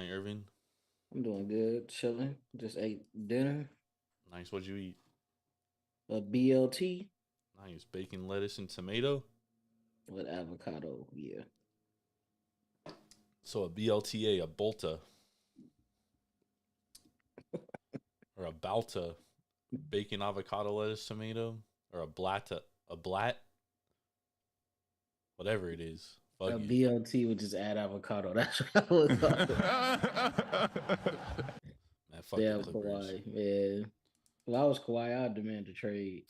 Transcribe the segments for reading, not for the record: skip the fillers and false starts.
tonight, Irvin? I'm doing good, chilling. Just ate dinner, Nice. What'd you eat? a BLT Nice. Bacon, lettuce, and tomato. with avocado. Yeah, So a BLTA, a Bolta, or a Balta, bacon, avocado, lettuce, tomato, or a Blata, a Blat, whatever it is. Fuck a it. BLT would just add avocado. That's what I was talking. Man, fuck the Damn, Clippers. Kawhi, man. If I was Kawhi, I'd demand a trade.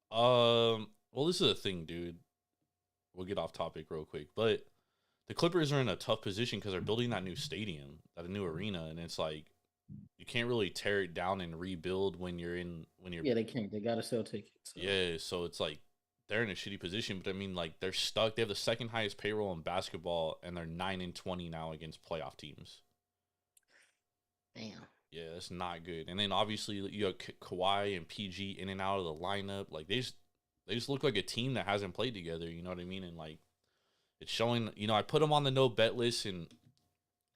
Well, this is a thing, dude. We'll get off topic real quick, but the Clippers are in a tough position because they're building that new stadium, that new arena, and it's like you can't really tear it down and rebuild when you're Yeah, they can't. They gotta sell tickets. So yeah, so it's like they're in a shitty position, but I mean, like they're stuck. They have the second highest payroll in basketball, and they're 9-20 now against playoff teams. damn. Yeah, that's not good. And then obviously you have Kawhi and PG in and out of the lineup. Like they just look like a team that hasn't played together. You know what I mean? And like it's showing. I put them on the no bet list, and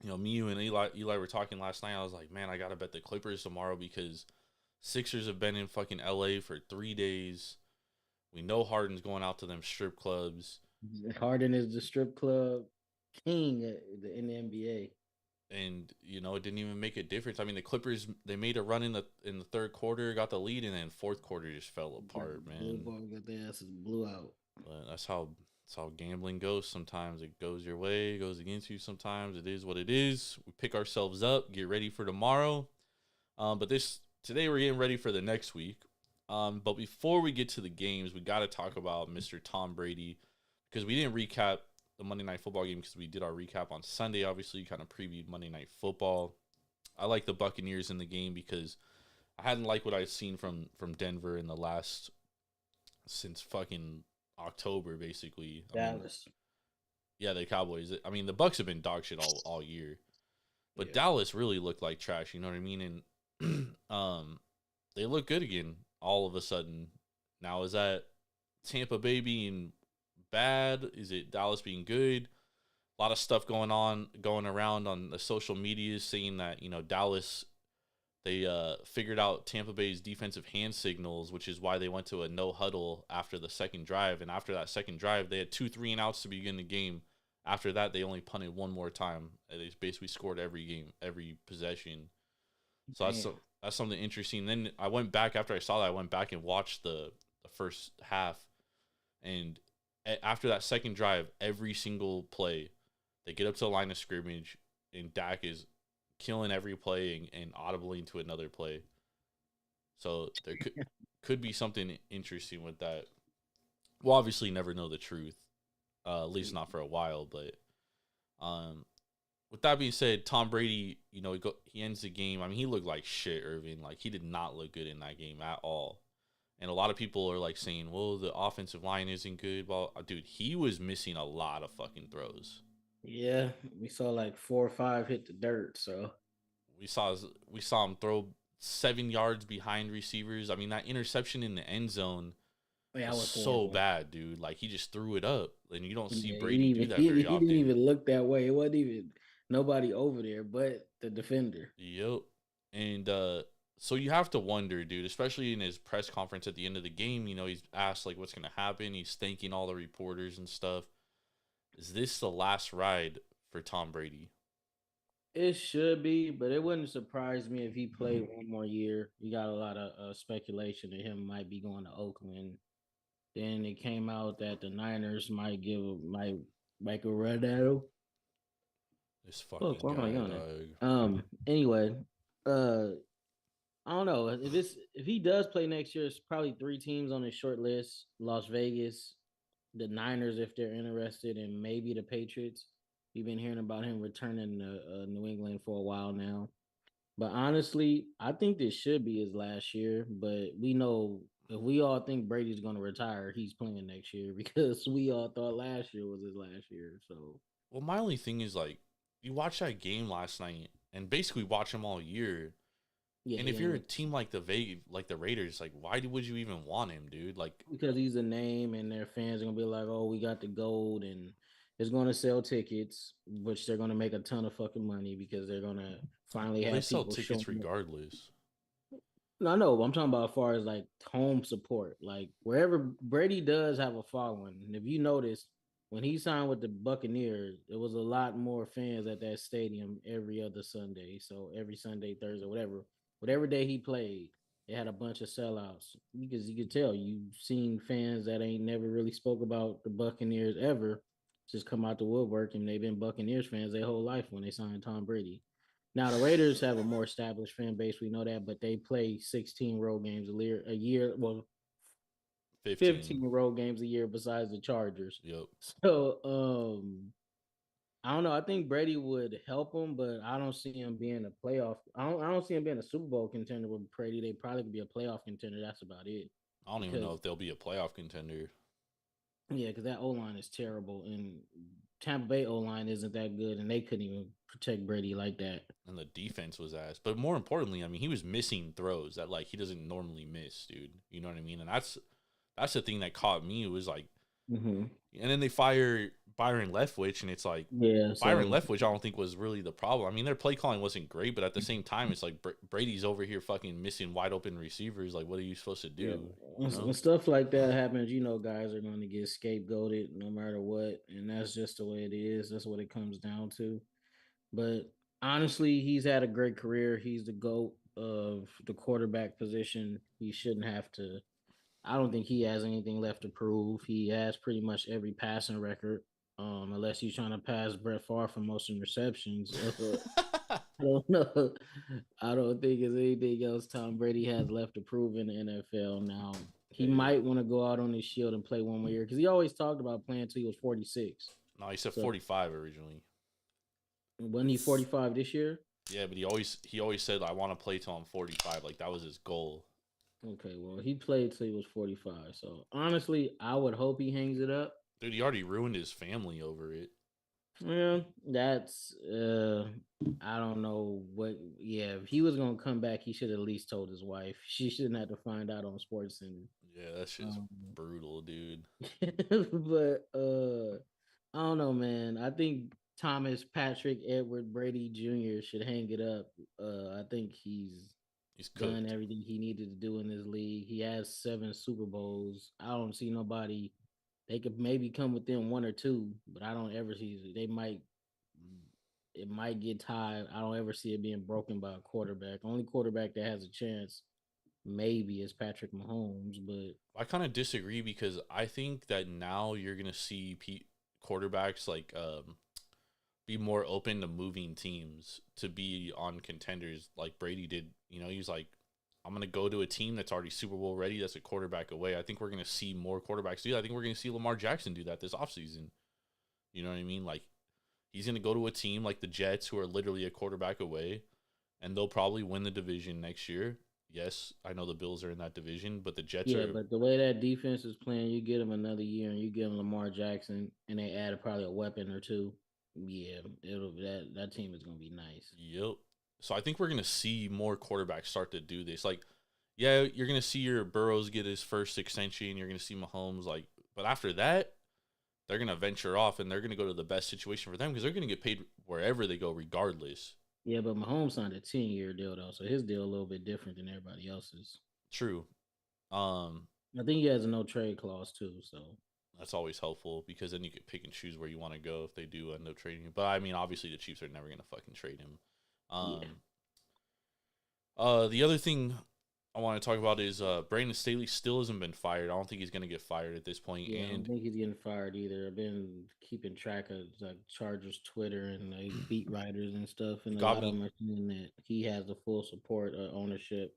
me, you, and Eli were talking last night. I was like, man, I gotta bet the Clippers tomorrow because Sixers have been in fucking LA for 3 days. We know Harden's going out to them strip clubs, Harden is the strip club king in the NBA. and it didn't even make a difference. I mean, the Clippers, they made a run in the third quarter, got the lead, and then fourth quarter just fell apart, Blue man. ball got their asses blew out. But that's how gambling goes. Sometimes it goes your way, it goes against you. Sometimes it is what it is. We pick ourselves up, get ready for tomorrow. But this today we're getting ready for the next week. But before we get to the games, we got to talk about Mr. Tom Brady because we didn't recap the Monday Night Football game because we did our recap on Sunday. Obviously, kind of previewed Monday Night Football. I like the Buccaneers in the game because I hadn't liked what I'd seen from Denver in the last since fucking October, basically. I mean, Dallas. yeah, the Cowboys. I mean, the Bucks have been dog shit all year, but Yeah. Dallas really looked like trash. You know what I mean? And they look good again all of a sudden. Now is that Tampa Bay being bad? Is it Dallas being good? A lot of stuff going around on the social media saying that Dallas, they figured out Tampa Bay's defensive hand signals, which is why they went to a no huddle after the second drive. And after that second drive, they had 2 3 and outs to begin the game. After that, they only punted one more time. They basically scored every game, every possession. So Damn. that's something interesting. Then I went back after I saw that. I went back and watched the first half, and after that second drive, every single play, they get up to the line of scrimmage, and Dak is killing every play and audibly into another play. So there could be something interesting with that. We'll obviously never know the truth, at least not for a while. But um, with that being said, Tom Brady, he ends the game. I mean, he looked like shit, Irving. Like he did not look good in that game at all. And a lot of people are like saying, "Well, the offensive line isn't good." Well, dude, he was missing a lot of fucking throws. Yeah, we saw like 4 or 5 hit the dirt. So We saw we saw him throw 7 yards behind receivers. I mean, that interception in the end zone yeah, I was was so horrible. bad, dude. Like he just threw it up, and you don't see Yeah, Brady do that he very didn't often. even look that way. It wasn't even nobody over there but the defender. Yep. And so you have to wonder, dude, especially in his press conference at the end of the game, he's asked like what's gonna happen. He's thanking all the reporters and stuff. Is this the last ride for Tom Brady? It should be, but it wouldn't surprise me if he played one more year. You got a lot of speculation that him might be going to Oakland. Then it came out that the Niners might make a run at him. This Fuck, fucking why am I guy, yawning? dog. Anyway, uh I don't know. If he does play next year, it's probably 3 teams on his short list. Las Vegas, the Niners if they're interested, and maybe the Patriots. We've been hearing about him returning to New England for a while now. But honestly, I think this should be his last year. But we know if we all think Brady's going to retire, he's playing next year because we all thought last year was his last year. So Well, my only thing is like you watch that game last night and basically watch him all year. yeah, And he if you're ain't a team like like the Raiders, like why would you even want him, dude? Like because he's a name, and their fans are gonna be like, "Oh, we got the gold," and it's going to sell tickets, which they're going to make a ton of fucking money because they're going to Finally Well, they have sell people tickets showing up. regardless. No, I know, but I'm talking about as far as like home support. Like wherever Brady does have a following. And if you notice, when he signed with the Buccaneers, there was a lot more fans at that stadium every other Sunday. So every Sunday, Thursday, whatever day he played, it had a bunch of sellouts. Because you could tell you've seen fans that ain't never really spoke about the Buccaneers ever just come out the woodwork, and they've been Buccaneers fans their whole life when they signed Tom Brady. Now the Raiders have a more established fan base. We know that, but they play 16 road games a year. Well, 15. 15 road games a year besides the Chargers. Yep. So I don't know. I think Brady would help him, but I don't see him being a playoff. I don't see him being a Super Bowl contender with Brady. They probably could be a playoff contender. That's about it. I don't even know Because if they'll be a playoff contender. yeah, because that O line is terrible, and Tampa Bay O line isn't that good, and they couldn't even protect Brady like that. And the defense was ass. But more importantly, I mean, he was missing throws that like he doesn't normally miss, dude. You know what I mean? And that's the thing that caught me. It was like, Mm-hmm. and then they fire Byron Leftwich, and it's like Yeah, Byron so Leftwich. I don't think was really the problem. I mean, their play calling wasn't great, but at the same time, it's like Brady's over here fucking missing wide open receivers. Like, what are you supposed to do? yeah, You know? when stuff like that happens, guys are going to get scapegoated no matter what, and that's just the way it is. That's what it comes down to. But honestly, he's had a great career. He's the GOAT of the quarterback position. He shouldn't have to. I don't think he has anything left to prove. He has pretty much every passing record, unless he's trying to pass Brett Favre for most interceptions. I don't know. I don't think there's anything else Tom Brady has left to prove in the NFL now. He Hey, might want to go out on his shield and play one more year because he always talked about playing until he was 46. no, he said So 45 originally. wasn't he 45 this year? Yeah, but he always said I want to play till I'm 45. Like that was his goal. Okay, well, he played till he was 45. So honestly, I would hope he hangs it up. Dude, he already ruined his family over it. Yeah, that's I don't know what. Yeah, if he was gonna come back, he should at least told his wife. She shouldn't have to find out on Sports Center. Yeah, that shit's Um, brutal, dude. but I don't know, man. I think Thomas Patrick Edward Brady Jr. should hang it up. I think he's He's done cooked. everything he needed to do in this league. He has 7 Super Bowls. I don't see nobody. They could maybe come within one or two, but I don't ever see they might. It might get tied. I don't ever see it being broken by a quarterback. Only quarterback that has a chance maybe is Patrick Mahomes, but I kind of disagree because I think that now you're gonna see quarterbacks like be more open to moving teams to be on contenders like Brady did. You know, he's like, I'm gonna go to a team that's already Super Bowl ready. That's a quarterback away. I think we're gonna see more quarterbacks do that. I think we're gonna see Lamar Jackson do that this offseason. You know what I mean? Like he's gonna go to a team like the Jets, who are literally a quarterback away, and they'll probably win the division next year. Yes, I know the Bills are in that division, but the Jets yeah, are but the way that defense is playing, you get them another year and you give them Lamar Jackson and they add probably a weapon or two. Yeah, it'll that team is gonna be nice. yep. So I think we're gonna see more quarterbacks start to do this. Like, yeah, you're gonna see your Burrows get his first extension. You're gonna see Mahomes like, but after that, they're gonna venture off and they're gonna go to the best situation for them because they're gonna get paid wherever they go, regardless. Yeah, but Mahomes signed a 10-year deal though, so his deal a little bit different than everybody else's. True. Um, I think he has a no trade clause too. So that's always helpful because then you could pick and choose where you want to go if they do end up trading him. But I mean, obviously the Chiefs are never gonna fucking trade him. yeah, Um, the other thing I want to talk about is Brandon Staley still hasn't been fired. I don't think he's gonna get fired at this point. yeah, I don't And think he's getting fired either. I've been keeping track of like Chargers Twitter and like beat writers and stuff, it and a got lot of me. them are saying that he has the full support of ownership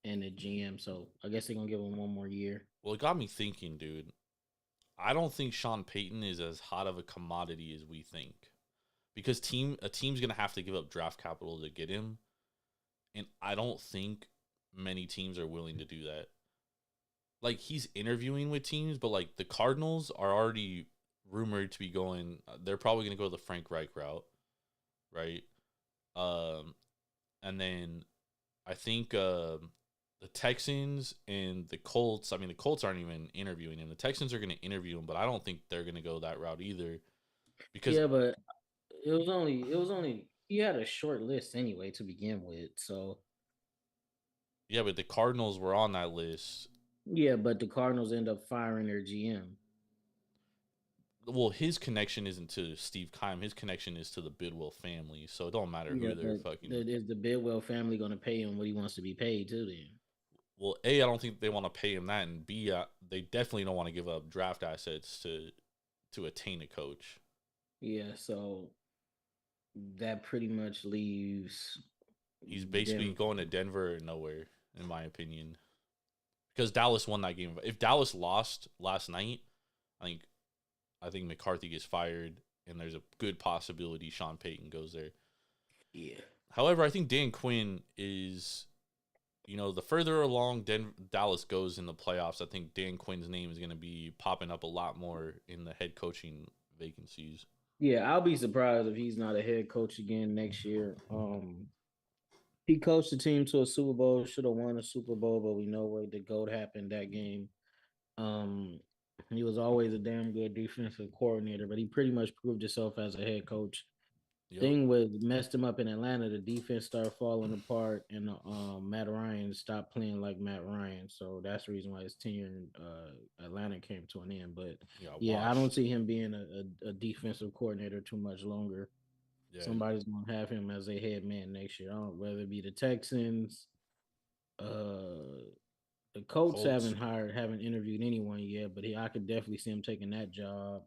and the GM. So I guess they're gonna give him one more year. Well, it got me thinking, dude. I don't think Sean Payton is as hot of a commodity as we think, because a team's gonna have to give up draft capital to get him, and I don't think many teams are willing to do that. Like he's interviewing with teams, but like the Cardinals are already rumored to be going. They're probably gonna go the Frank Reich route, right? Um, and then I think the Texans and the Colts. I mean, the Colts aren't even interviewing him. The Texans are going to interview him, but I don't think they're going to go that route either. Because Yeah, but it was only he had a short list anyway to begin with. So Yeah, but the Cardinals were on that list. yeah, but the Cardinals end up firing their GM. Well, his connection isn't to Steve Keim. His connection is to the Bidwell family. So it don't matter Yeah, who they're but fucking. is the Bidwell family going to pay him what he wants to be paid to then? Well, A, I don't think they want to pay him that, and B, they definitely don't want to give up draft assets to attain a coach. Yeah, so that pretty much leaves He's basically them. going to Denver or nowhere, in my opinion, because Dallas won that game. If Dallas lost last night, I think I think McCarthy gets fired, and there's a good possibility Sean Payton goes there. Yeah. However, I think Dan Quinn is, the further along Dallas goes in the playoffs, I think Dan Quinn's name is going to be popping up a lot more in the head coaching vacancies. Yeah, I'll be surprised if he's not a head coach again next year. He coached the team to a Super Bowl, should have won a Super Bowl, but we know where the GOAT happened that game. Um, he was always a damn good defensive coordinator, but he pretty much proved himself as a head coach. Yep. Thing was messed him up in Atlanta. The defense started falling apart, and Matt Ryan stopped playing like Matt Ryan. So that's the reason why his tenure in Atlanta came to an end. But yeah, I don't Washed. see him being a defensive coordinator too much longer. Yeah. Somebody's gonna have him as a head man next year. I don't whether it be the Texans, uh, the Colts haven't interviewed anyone yet, but I could definitely see him taking that job.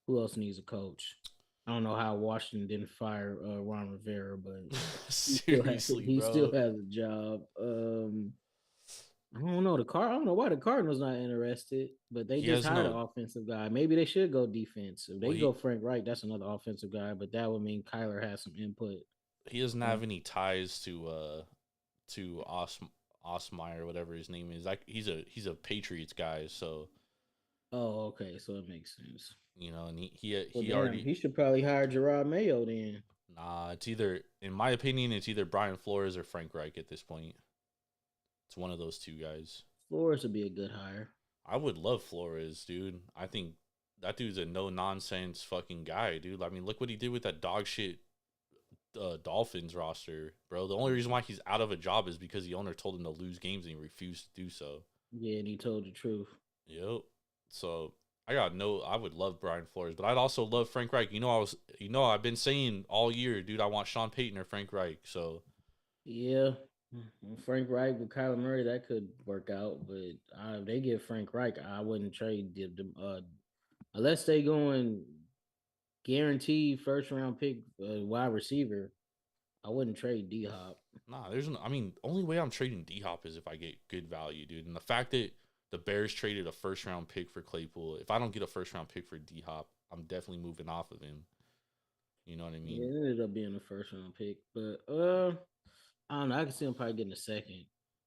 Who else needs a coach? I don't know how Washington didn't fire Ron Rivera, but seriously, he bro. still has a job. I don't know I don't know why the Cardinals not interested, but they just hired an offensive guy. Maybe they should go defense. If they go Frank Reich, that's another offensive guy, but that would mean Kyler has some input. He doesn't have any ties to Osmeyer, whatever his name is. Like he's a Patriots guy, so. Oh, okay, so it makes sense. And he should probably hire Gerard Mayo then. Nah, in my opinion, it's either Brian Flores or Frank Reich at this point. It's one of those two guys. Flores would be a good hire. I would love Flores, dude. I think that dude's a no nonsense fucking guy, dude. I mean, look what he did with that dog shit Dolphins roster, bro. The only reason why he's out of a job is because the owner told him to lose games and he refused to do so. Yeah, and he told the truth. Yep. So I would love Brian Flores, but I'd also love Frank Reich. I've been saying all year, dude, I want Sean Payton or Frank Reich. So yeah, Frank Reich with Kyler Murray, that could work out, but if they get Frank Reich, I wouldn't trade them unless they going guaranteed first round pick wide receiver. I wouldn't trade D Hop. Nah, only way I'm trading D Hop is if I get good value, dude. And the fact that the Bears traded a first round pick for Claypool, if I don't get a first round pick for D Hop, I'm definitely moving off of him. You know what I mean? Yeah, it ended up being a first round pick, but I don't know. I can see him probably getting a second.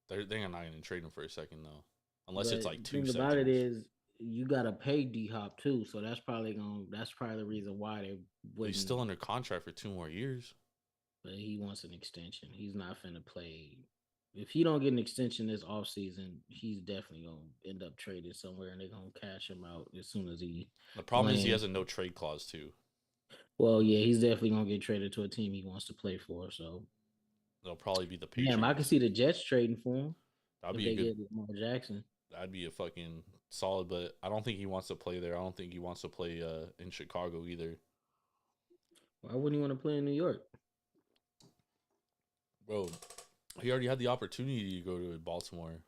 They're not going to trade him for a second though, unless it's like 2 seconds. The thing about it is, you got to pay D Hop too, so that's probably the reason why they wouldn't. He's still under contract for 2 more years, but he wants an extension. He's not finna play. If he don't get an extension this offseason, he's definitely gonna end up traded somewhere, and they're gonna cash him out as soon as he. The problem is he has a no trade clause too. Well, yeah, he's definitely gonna get traded to a team he wants to play for. So they'll probably be the Patriots. Damn, I can see the Jets trading for him. That'd be a good. Get Lamar Jackson. That'd be a fucking solid, but I don't think he wants to play there. I don't think he wants to play in Chicago either. Why wouldn't he want to play in New York? Bro, he already had the opportunity to go to Baltimore.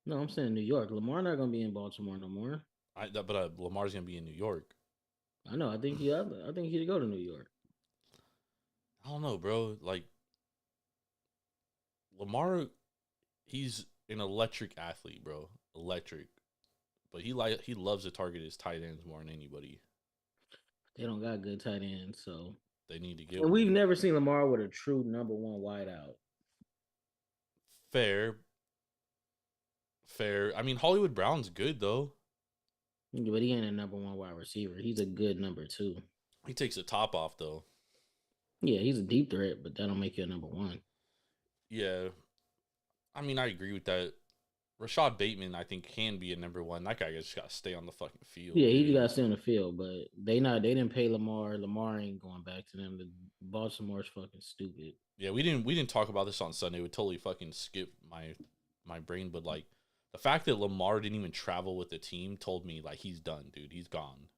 No, I'm saying New York. Lamar not gonna be in Baltimore no more. But Lamar's gonna be in New York. I know. I think he'd go to New York. I don't know, bro. Like Lamar, he's an electric athlete, bro. Electric, but he loves to target his tight ends more than anybody. They don't got good tight ends, so they need to get. And we've never seen Lamar with a true number one wideout. Fair. I mean, Hollywood Brown's good though. But he ain't a number one wide receiver. He's a good number two. He takes the top off though. Yeah, he's a deep threat, but that don't make you a number one. Yeah. I mean, I agree with that. Rashad Bateman, I think, can be a number one. That guy just got to stay on the fucking field, Yeah, he just dude. got to stay on the field, but they didn't pay Lamar. Lamar ain't going back to them. The Baltimore's fucking stupid. Yeah, we didn't talk about this on Sunday. We totally fucking skipped my brain, but like the fact that Lamar didn't even travel with the team told me like he's done, dude. He's gone.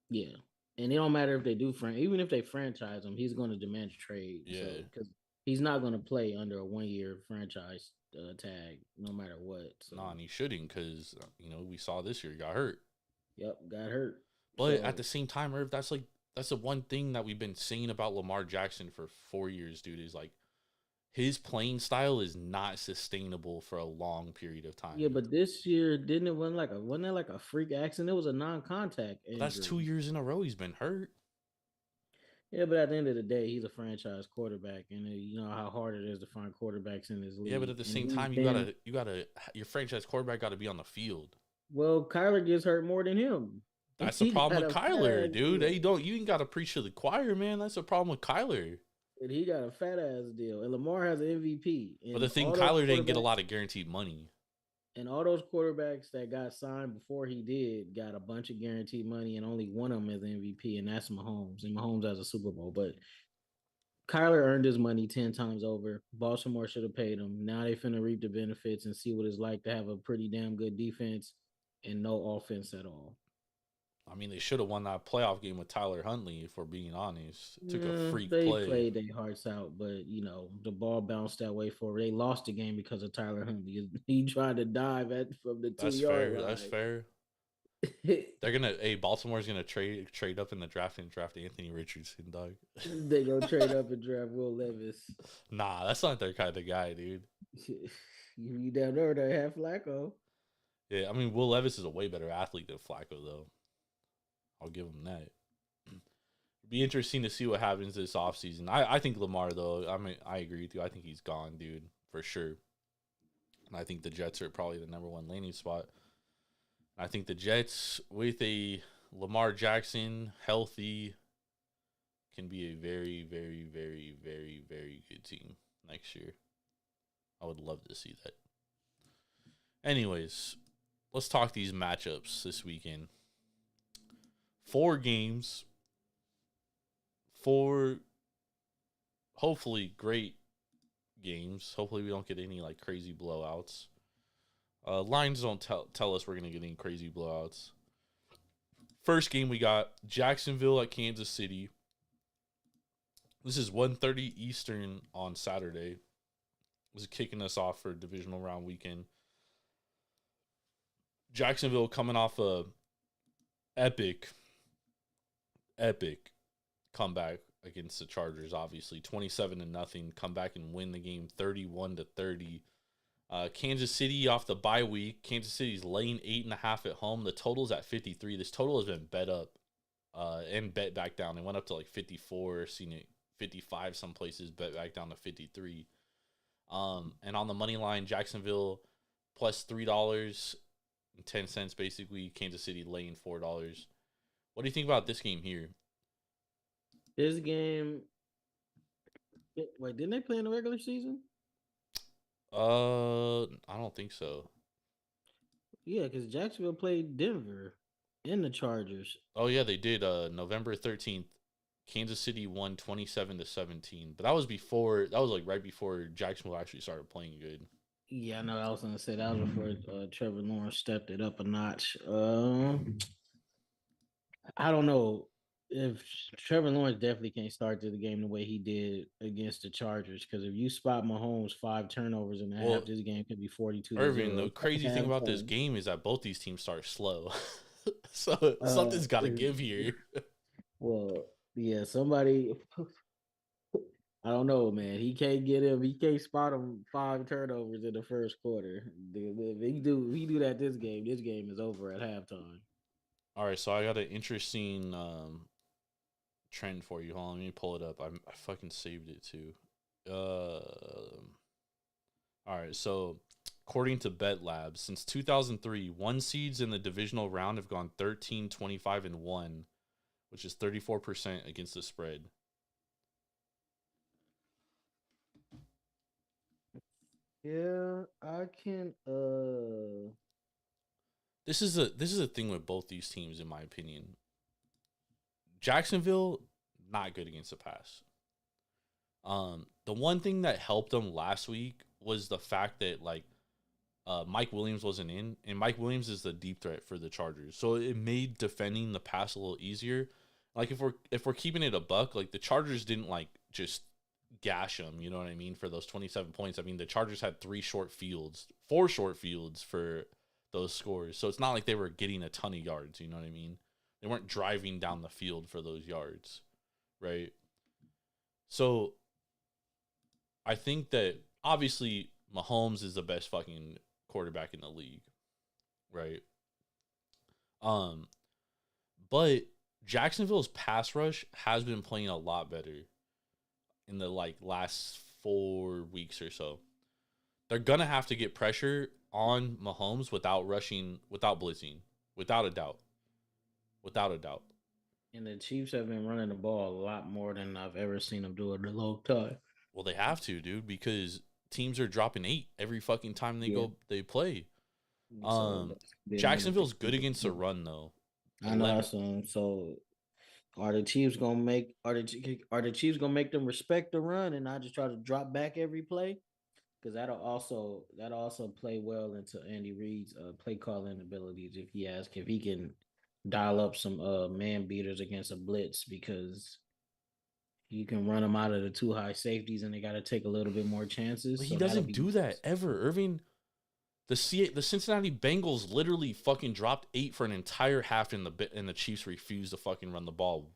Yeah, and it don't matter if they do even if they franchise him, he's going to demand a trade. Yeah. So because he's not going to play under a 1 year franchise tag, no matter what. So Nah, and he shouldn't because we saw this year he got hurt. yep, got hurt. But So at the same time, Irv, that's the one thing that we've been saying about Lamar Jackson for 4 years, dude. Is like his playing style is not sustainable for a long period of time. yeah, but this year didn't it wasn't that like a freak accident? It was a non-contact But that's 2 injury. years in a row he's been hurt. Yeah, but at the end of the day, he's a franchise quarterback, and you know how hard it is to find quarterbacks in this league. Yeah, but at the And same time, your franchise quarterback got to be on the field. well, Kyler gets hurt more than him. That's the He problem got with a Kyler, fat dude. deal. You ain't got to preach to the choir, man. That's the problem with Kyler. And he got a fat ass deal. And Lamar has an MVP. And But the thing, all those Kyler didn't get a quarterbacks- lot of guaranteed money. And all those quarterbacks that got signed before he did got a bunch of guaranteed money, and only one of them is MVP, and that's Mahomes. And Mahomes has a Super Bowl. But Kyler earned his money 10 times over. Baltimore should have paid him. Now they finna reap the benefits and see what it's like to have a pretty damn good defense and no offense at all. I mean, they should have won that playoff game with Tyler Huntley, if we're being honest. It took a Yeah, freak they play. played their hearts out, but the ball bounced that way forward. They lost the game because of Tyler Huntley. He tried to dive from the 2 That's yard fair. line. That's fair. Baltimore's gonna trade up in the draft and draft Anthony Richardson, dog. They gonna trade up and draft Will Levis. Nah, that's not their kind of guy, dude. You down there, they have Flacco. Yeah, I mean, Will Levis is a way better athlete than Flacco, though. I'll give him that. It'd be interesting to see what happens this offseason. I think Lamar, though, I mean, I agree with you. I think he's gone, dude, for sure. And I think the Jets are probably the number one landing spot. I think the Jets, with a Lamar Jackson healthy, can be a very, very, very, very, very good team next year. I would love to see that. Anyways, let's talk these matchups this weekend. 4 games, 4 hopefully great games. Hopefully we don't get any like crazy blowouts. Lines don't tell us we're going to get any crazy blowouts. First game we got Jacksonville at Kansas City. This is 1:30 Eastern on Saturday. This is kicking us off for divisional round weekend. Jacksonville coming off a epic comeback against the Chargers, obviously 27-0, come back and win the game 31-30. Kansas City off the bye week. Kansas City's laying 8.5 at home. The total's at 53. This total has been bet up and bet back down. It went up to like 54, seen it 55 some places, bet back down to 53. And on the money line, Jacksonville plus $3.10 basically. Kansas City laying $4. What do you think about this game here? This game, wait, didn't they play in the regular season? I don't think so. Yeah, because Jacksonville played Denver and the Chargers. Oh yeah, they did. November 13th, Kansas City won 27-17. But that was like right before Jacksonville actually started playing good. Yeah, I know. I was gonna say that was before Trevor Lawrence stepped it up a notch. I don't know if Trevor Lawrence definitely can't start to the game the way he did against the Chargers. Because if you spot Mahomes 5 turnovers in the half, this game could be 42. Irvin, the crazy thing about this game is that both these teams start slow, so something's got to give here. Well, yeah, somebody. I don't know, man. He can't get him. He can't spot him 5 turnovers in the first quarter. If he do that this game is over at halftime. All right, so I got an interesting trend for you. Hold on, let me pull it up. I fucking saved it too. All right, so according to Bet Labs, since 2003, 1 seeds in the divisional round have gone 13, 25, and 1, which is 34% against the spread. Yeah, I can. This is a thing with both these teams, in my opinion. Jacksonville, not good against the pass. The one thing that helped them last week was the fact that like Mike Williams wasn't in, and Mike Williams is the deep threat for the Chargers, so it made defending the pass a little easier. Like if we're keeping it a buck, like the Chargers didn't like just gash them, you know what I mean, for those 27 points. I mean the Chargers had four short fields for those scores, so it's not like they were getting a ton of yards, you know what I mean. They weren't driving down the field for those yards, right? So I think that obviously Mahomes is the best fucking quarterback in the league, right? Um, but Jacksonville's pass rush has been playing a lot better in the like last 4 weeks or so. They're gonna have to get pressure on Mahomes without rushing, without blitzing, without a doubt, without a doubt. And the Chiefs have been running the ball a lot more than I've ever seen them do it in a long time. Well, they have to, dude, because teams are dropping 8 every fucking time Yeah. they play. So that's been another Jacksonville's thing. good against the run though. I know that's so. Are the Chiefs gonna make? Are the Chiefs gonna make them respect the run and not just try to drop back every play? Because that'll also play well into Andy Reid's play calling abilities if he can dial up some man beaters against a blitz, because you can run them out of the two high safeties and they got to take a little bit more chances. But So he that'll doesn't be do that ever. Irving, the Cincinnati Bengals literally fucking dropped 8 for an entire half, and the Chiefs refused to fucking run the ball.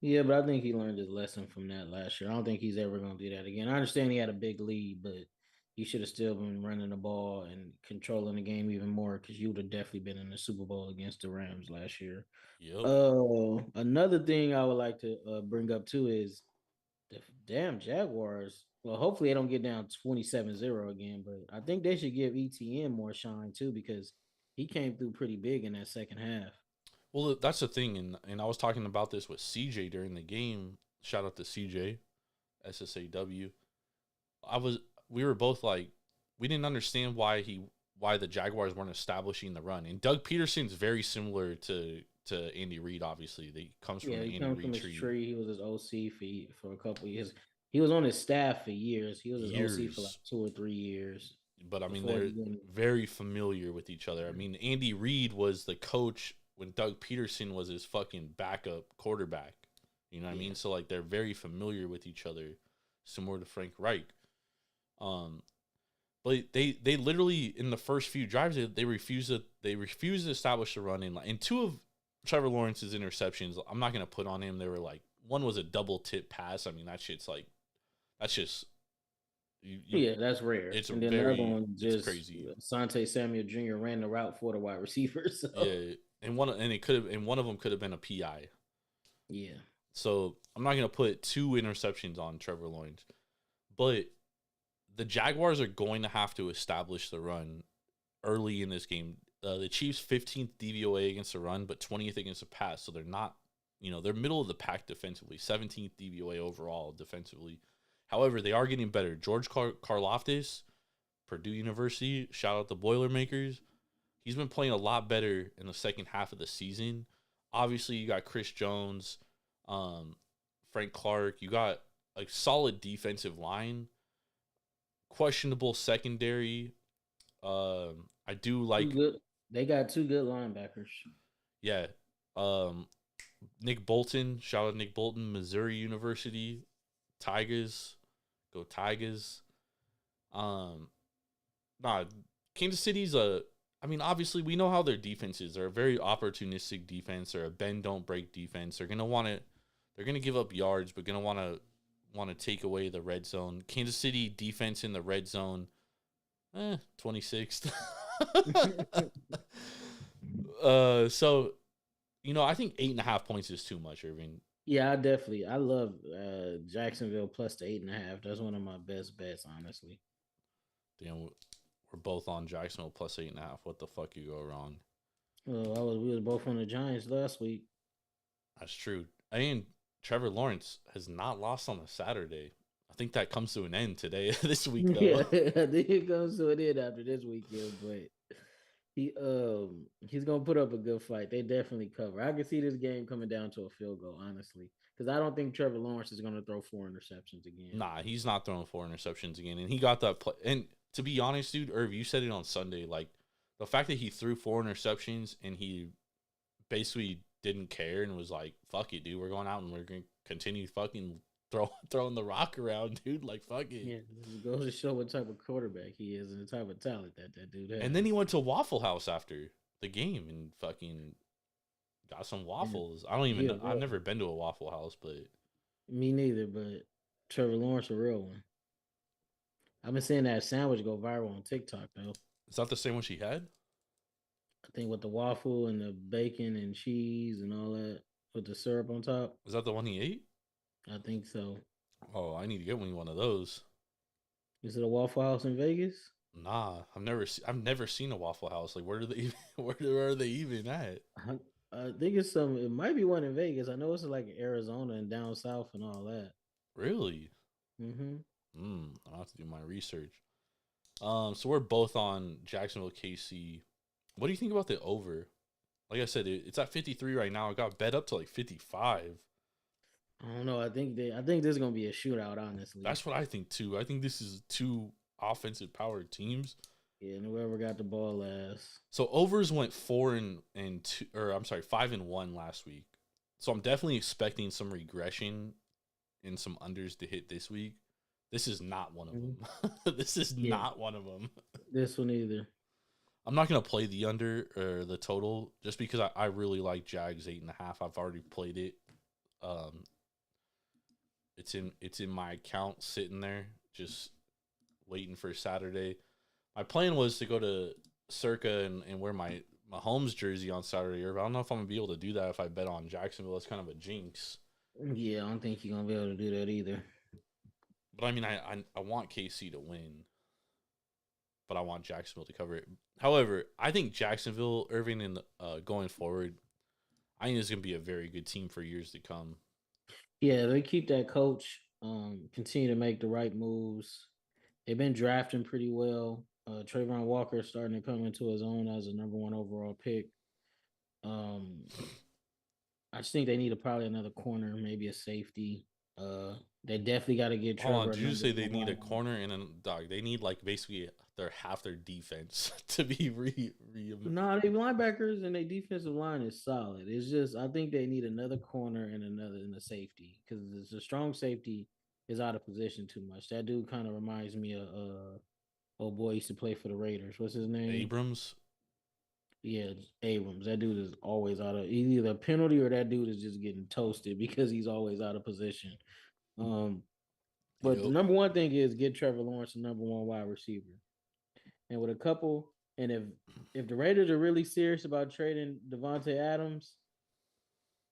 Yeah, but I think he learned his lesson from that last year. I don't think he's ever going to do that again. I understand he had a big lead, but he should have still been running the ball and controlling the game even more, because you would have definitely been in the Super Bowl against the Rams last year. Yep. Another thing I would like to bring up too is the damn Jaguars. Well, hopefully they don't get down 27-0 again, but I think they should give ETN more shine too, because he came through pretty big in that second half. Well, that's the thing, and I was talking about this with CJ during the game. Shout out to CJ, SSAW. We were both like, we didn't understand why the Jaguars weren't establishing the run. And Doug Peterson's very similar to Andy Reid. Obviously, he comes from Yeah, the he Andy comes from Reid his tree. tree. He was his OC for a couple of years. He was on his staff for years. He was his OC for like Years. 2 or 3 years But I mean, before they're he went. very familiar with each other. I mean, Andy Reid was the coach when Doug Peterson was his fucking backup quarterback. You know what I mean? So like they're very familiar with each other, similar to Frank Reich. But they literally in the first few drives they refused to establish the run in two of Trevor Lawrence's interceptions. I'm not gonna put on him. They were like, one was a double tip pass. I mean that's just Yeah, that's rare. it's And then the other very one it's just crazy. Sante Samuel Jr. ran the route for the wide receiver. So Yeah, and one of them could have been a PI. yeah. So I'm not gonna put 2 interceptions on Trevor Lawrence, but the Jaguars are going to have to establish the run early in this game. The Chiefs 15th DVOA against the run, but 20th against the pass. So they're not, they're middle of the pack defensively. 17th DVOA overall defensively. However, they are getting better. George Karlaftis, Purdue University, shout out the Boilermakers. He's been playing a lot better in the second half of the season. Obviously, you got Chris Jones, Frank Clark. You got a solid defensive line. Questionable secondary. I do like. They got 2 good linebackers. Yeah. Nick Bolton. Shout out Nick Bolton, Missouri University. Tigers. Go Tigers. Kansas City's obviously we know how their defense is. They're a very opportunistic defense. They're a bend don't break defense. They're gonna give up yards, but gonna want to take away the red zone. Kansas City defense in the red zone, 26th. So I think 8.5 points is too much, Irving. Yeah, I love Jacksonville plus the 8.5. That's one of my best bets, honestly. Damn, we're both on Jacksonville plus 8.5. What the fuck you go wrong? Well, we was both on the Giants last week. That's true. And Trevor Lawrence has not lost on a Saturday. think that comes to an end today, this week though. Yeah, I think it comes to an end after this weekend, but he's gonna put up a good fight. They definitely cover. I can see this game coming down to a field goal, honestly, because I don't think Trevor Lawrence is gonna throw 4 interceptions again. Nah, he's not throwing 4 interceptions again, and he got that play. And to be honest, dude, Irv, you said it on Sunday. Like the fact that he threw 4 interceptions and he basically didn't care and was like, "Fuck it, dude, we're going out and we're gonna continue fucking throwing the rock around, dude. Like fuck it." Yeah, it goes to show what type of quarterback he is and the type of talent that dude has. And then he went to Waffle House after the game and fucking got some waffles. I don't even know. I've never been to a Waffle House, but me neither. But Trevor Lawrence, a real one. I've been seeing that sandwich go viral on TikTok though. is that the same one she had? I think with the waffle and the bacon and cheese and all that with the syrup on top. Is that the one he ate? I think so. Oh, I need to get one of those. Is it a Waffle House in Vegas? Nah, I've never seen a Waffle House. Like, where do they even, where are they even at? I think it's some. It might be one in Vegas. I know it's like Arizona and down south and all that. Really? Mm-hmm. I'll have to do my research. So we're both on Jacksonville, KC. What do you think about the over? Like I said, it's at 53 right now. It got bet up to like 55. I don't know. I think this is gonna be a shootout. Honestly, That's what I think too. I think this is two offensive powered teams. Yeah, and whoever got the ball last. So overs went 4-2, or I'm sorry, 5-1 last week. So I'm definitely expecting some regression and some unders to hit this week. This is not one of them. This is not one of them. This one either. I'm not gonna play the under or the total just because I really like Jags 8.5. I've already played it. It's in my account sitting there, just waiting for Saturday. My plan was to go to Circa and wear my Mahomes jersey on Saturday. I don't know if I'm gonna be able to do that if I bet on Jacksonville. It's kind of a jinx. Yeah, I don't think you're gonna be able to do that either. But I mean, I want KC to win, but I want Jacksonville to cover it. However, I think Jacksonville, Irving, and going forward, I think it's gonna be a very good team for years to come. Yeah, they keep that coach. Continue to make the right moves. They've been drafting pretty well. Trayvon Walker is starting to come into his own as a number 1 overall pick. I just think they need probably another corner, maybe a safety. They definitely got to get Trevor. Hold on, did you say they need a corner and a dog? They need like basically half their defense to be No, they linebackers and their defensive line is solid. It's just I think they need another corner and a safety because the strong safety is out of position too much. That dude kind of reminds me of old boy used to play for the Raiders. What's his name? Abrams. Yeah, Abrams. That dude is always out of either a penalty or that dude is just getting toasted because he's always out of position. But the number one thing is get Trevor Lawrence the number 1 wide receiver. And with a couple, and if the Raiders are really serious about trading Devontae Adams,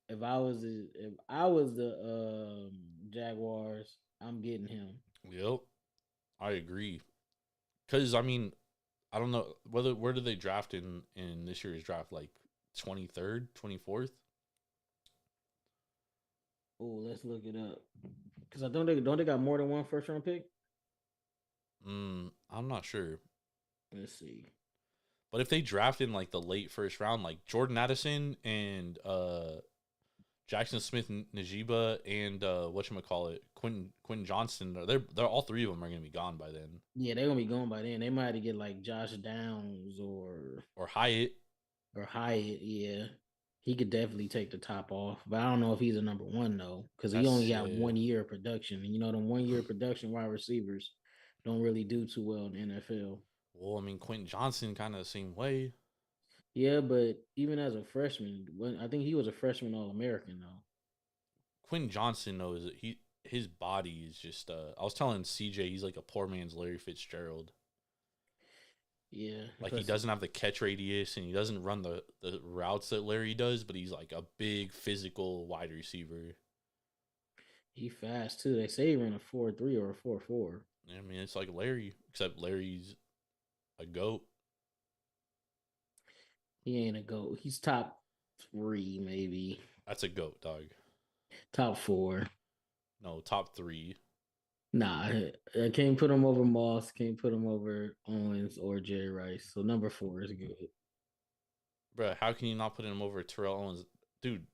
if I was the Jaguars, I'm getting him. Yep, I agree. Because I mean, I don't know where did they draft in this year's draft, like 23rd, 24th. Oh, let's look it up. Because I don't they got more than 1 first round pick. I'm not sure. Let's see. But if they draft in like the late first round, like Jordan Addison and Jackson Smith Najiba and whatchamacallit, Quentin Johnston, they're all 3 of them are gonna be gone by then. Yeah, they're gonna be gone by then. They might have to get like Josh Downs or Hyatt. Yeah. He could definitely take the top off, but I don't know if he's a number 1 though, because he only got 1 year of production, and them 1 year production wide receivers don't really do too well in the NFL. Well, I mean, Quentin Johnson kind of the same way. Yeah, but even as a freshman, I think he was a freshman All-American though. Quentin Johnson knows his body is just. I was telling CJ he's like a poor man's Larry Fitzgerald. Yeah, like he doesn't have the catch radius and he doesn't run the routes that Larry does, but he's like a big physical wide receiver. He fast too. They say he ran a 4.3 or a 4.4. I mean, it's like Larry, except Larry's a goat. He ain't a goat. He's top 3, maybe. That's a goat, dog. Top 4. No, top 3. Nah, I can't put him over Moss. Can't put him over Owens or Jerry Rice. So number 4 is good. Bro, how can you not put him over Terrell Owens? Dude,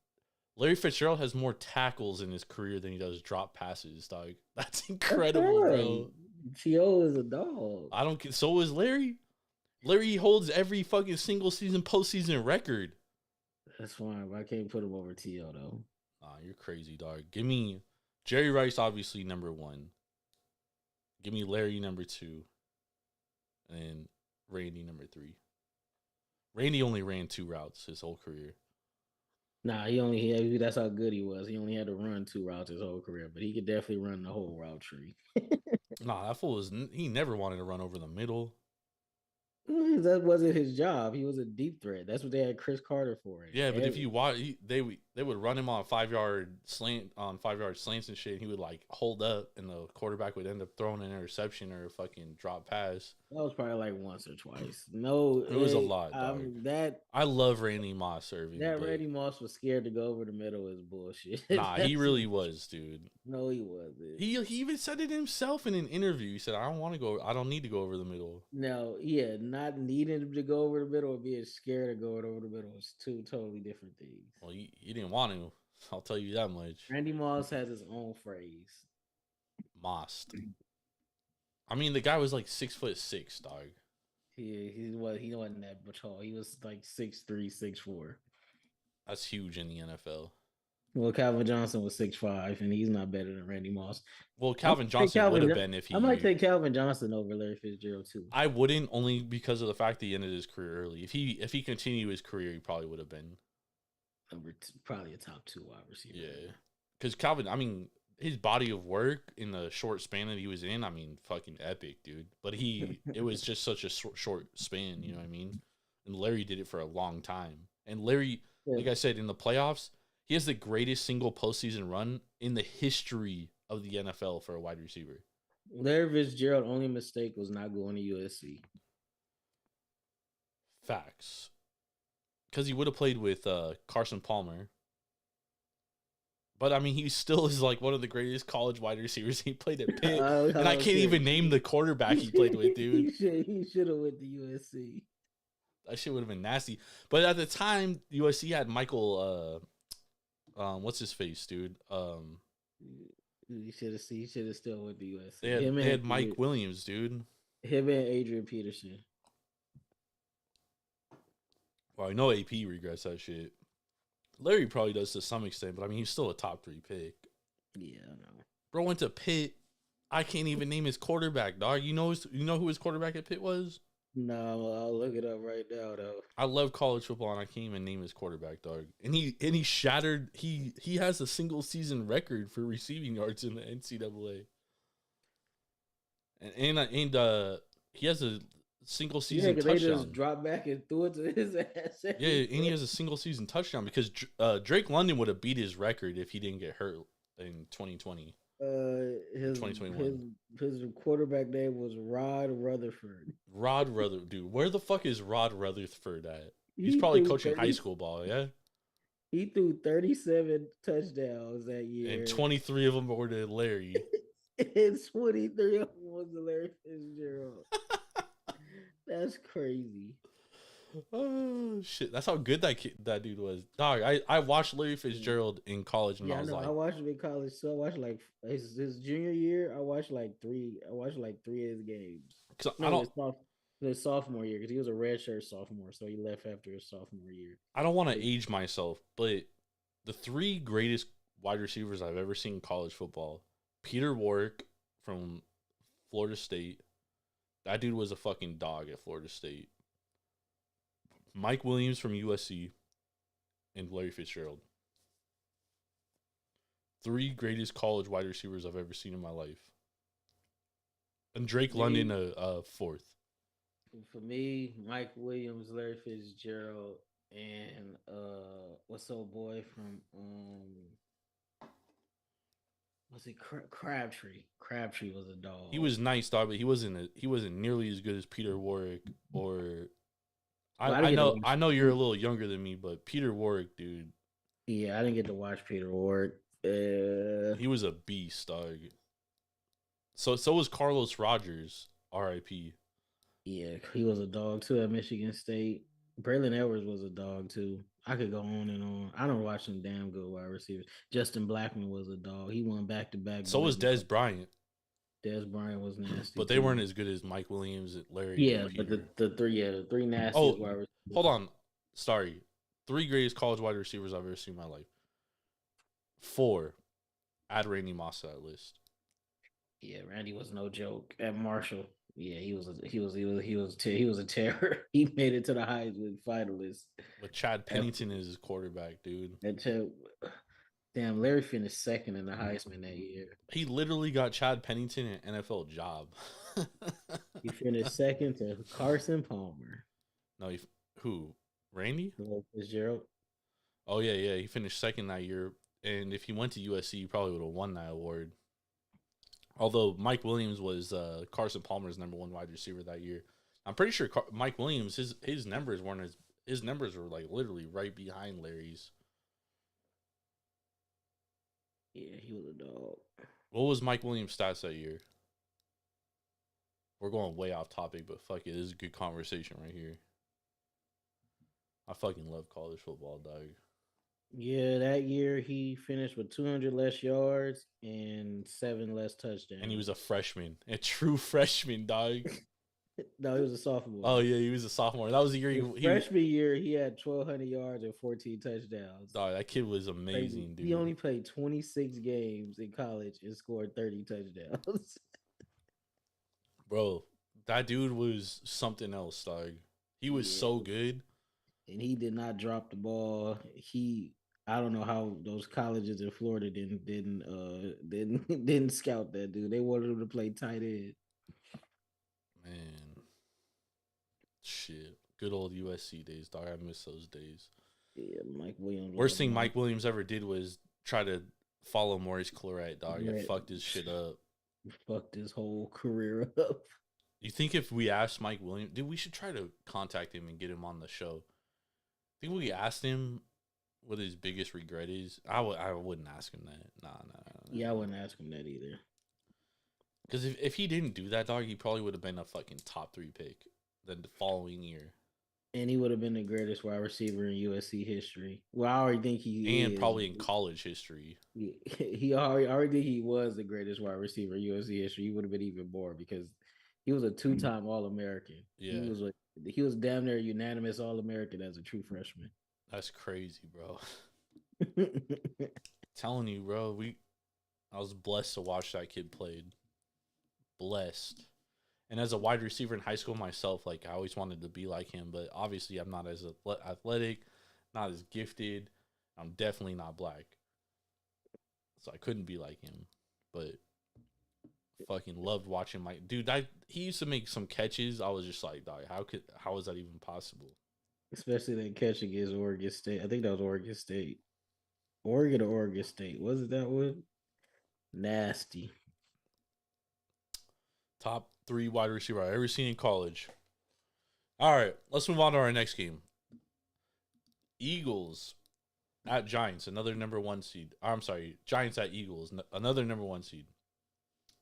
Larry Fitzgerald has more tackles in his career than he does drop passes, dog. That's That's incredible, fine. bro. T.O. is a dog. I don't get. So is Larry. Larry holds every fucking single season postseason record. That's fine, but I can't put him over T.O. though. Nah, you're crazy, dog. Give me Jerry Rice, obviously number 1. Give me Larry number 2, and Randy number 3. Randy only ran 2 routes his whole career. Nah, that's how good he was. He only had to run 2 routes his whole career, but he could definitely run the whole route tree. Nah, that fool he never wanted to run over the middle. That wasn't his job. He was a deep threat. That's what they had Chris Carter for. Yeah, but if you watch, they would run him on 5-yard slants and shit. And he would like hold up, and the quarterback would end up throwing an interception or a fucking drop pass. That was probably like once or twice. No, it was a lot. Dog. I love Randy Moss serving. Randy Moss was scared to go over the middle is bullshit. Nah, he really was, dude. No, he wasn't. He even said it himself in an interview. He said, "I don't want to go. I don't need to go over the middle." No, yeah, not needing to go over the middle or being scared of going over the middle is 2 totally different things. Well, he didn't want to. I'll tell you that much. Randy Moss has his own phrase. Moss. I mean, the guy was like 6'6", dog. He wasn't that tall. He was like 6'3", 6'4". That's huge in the NFL. Well, Calvin Johnson was 6'5", and he's not better than Randy Moss. Well, Calvin Johnson would have been if he. I might take Calvin Johnson over Larry Fitzgerald too. I wouldn't, only because of the fact that he ended his career early. If he continued his career, he probably would have been probably a top 2 wide receiver. Yeah, because Calvin, I mean, his body of work in the short span that he was in, I mean, fucking epic, dude. But it was just such a short span, you know what I mean? And Larry did it for a long time. And Larry, like I said, in the playoffs, he has the greatest single postseason run in the history of the NFL for a wide receiver. Larry Fitzgerald's only mistake was not going to USC. Facts. Because he would have played with Carson Palmer. But, I mean, he still is like one of the greatest college wide receivers. He played at Pitt. And I can't even name the quarterback he played with, dude. He should have went to USC. That shit would have been nasty. But at the time, USC had Michael, what's his face, dude? He should have still went to USC. They had Mike Williams, dude. Him and Adrian Peterson. Well, I know AP regrets that shit. Larry probably does to some extent, but I mean, he's still a top 3 pick. Yeah, I know. Bro went to Pitt. I can't even name his quarterback, dog. You know who his quarterback at Pitt was? No, I'll look it up right now, though. I love college football, and I can't even name his quarterback, dog. And he shattered. He has a single season record for receiving yards in the NCAA. And he has a single season touchdown. They just dropped back and threw it to his ass. Yeah, and he has a single season touchdown because Drake London would have beat his record if he didn't get hurt in 2020. 2021. His quarterback name was Rod Rutherford. Dude, where the fuck is Rod Rutherford at? He's probably coaching high school ball, yeah? He threw 37 touchdowns that year. And 23 of them were to Larry. And 23 of them was to Larry Fitzgerald. That's crazy. Oh shit! That's how good that dude was, dog. I watched Larry Fitzgerald in college, and I watched him in college. So I watched like his junior year. I watched like 3 of his games. His sophomore year, because he was a redshirt sophomore, so he left after his sophomore year. I don't want to age myself, but the 3 greatest wide receivers I've ever seen in college football: Peter Warrick from Florida State. That dude was a fucking dog at Florida State. Mike Williams from USC, and Larry Fitzgerald. 3 greatest college wide receivers I've ever seen in my life. And Drake London, a 4th. For me, Mike Williams, Larry Fitzgerald, and what's old boy from was it Crabtree? Crabtree was a dog. He was nice, dog, but he wasn't nearly as good as Peter Warrick or. I know you're a little younger than me, but Peter Warrick, dude. Yeah, I didn't get to watch Peter Warrick. He was a beast, dog. So was Carlos Rogers, R.I.P. Yeah, he was a dog too at Michigan State. Braylon Edwards was a dog too. I could go on and on. I don't watch some damn good wide receivers. Justin Blackman was a dog. He won back-to-back So was Biletnikoff. Dez Bryant, Dez Bryant was nasty but they weren't too. as good as Mike Williams, Larry, Yeah, and but Peter. the three nastiest Oh, wide hold receivers. on. Sorry. 3 greatest college wide receivers I've ever seen in my life. 4. Add Randy Moss to that list. Yeah, Randy was no joke at Marshall. Yeah, he was a terror. He made it to the Heisman finalists. With Chad Pennington as his quarterback, dude. Damn, Larry finished second in the Heisman that year. He literally got Chad Pennington an NFL job. He finished second to Carson Palmer. No, who? Randy? Fitzgerald. Oh yeah. He finished second that year, and if he went to USC, he probably would have won that award. Although Mike Williams was Carson Palmer's number 1 wide receiver that year, I'm pretty sure Mike Williams his numbers weren't his numbers were like literally right behind Larry's. Yeah, he was a dog. What was Mike Williams' stats that year? We're going way off topic, but fuck it, this is a good conversation right here. I fucking love college football, dog. Yeah, that year he finished with 200 less yards and 7 less touchdowns. And he was a freshman, a true freshman, dog. No, he was a sophomore. Oh yeah, he was a sophomore. That was the year freshman year. He had 1,200 yards and 14 touchdowns. Dog, that kid was amazing, dude. He only played 26 games in college and scored 30 touchdowns. Bro, that dude was something else, dog. He was so good, and he did not drop the ball. I don't know how those colleges in Florida didn't scout that dude. They wanted him to play tight end. Man, shit, good old USC days, dog. I miss those days. Yeah, Mike Williams. Worst thing Mike Williams ever did was try to follow Maurice Clarett, dog. It fucked his shit up. Fucked his whole career up. You think if we asked Mike Williams, dude, we should try to contact him and get him on the show. Think we asked him what his biggest regret is? I wouldn't ask him that. Nah. Yeah, I wouldn't ask him that either. Because if he didn't do that, dog, he probably would have been a fucking top 3 pick the following year. And he would have been the greatest wide receiver in USC history. Well, I already think he is. Probably in college history. He already think he was the greatest wide receiver in USC history. He would have been even more because he was a 2-time All-American. Yeah. He was damn near unanimous All-American as a true freshman. That's crazy, bro. Telling you, bro, I was blessed to watch that kid play. Blessed. And as a wide receiver in high school myself, like I always wanted to be like him, but obviously I'm not as athletic, not as gifted. I'm definitely not black. So I couldn't be like him. But fucking loved watching my dude. He used to make some catches. I was just like, dog, how is that even possible? Especially that catch against Oregon State. I think that was Oregon State. Oregon or Oregon State. Was it that one? Nasty. Top 3 wide receiver I've ever seen in college. All right, let's move on to our next game. Eagles at Giants, another number 1 seed. I'm sorry, Giants at Eagles, another number 1 seed.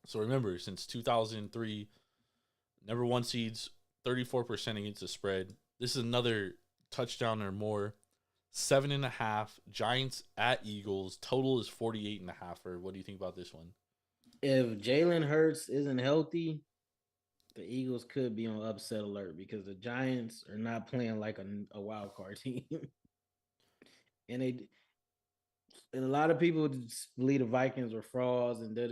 So remember, since 2003, number 1 seeds, 34% against the spread. This is another touchdown or more. 7.5. Giants at Eagles. Total is 48.5. Or what do you think about this one? If Jalen Hurts isn't healthy, the Eagles could be on upset alert because the Giants are not playing like a wild card team. and a lot of people believe the Vikings are frauds and but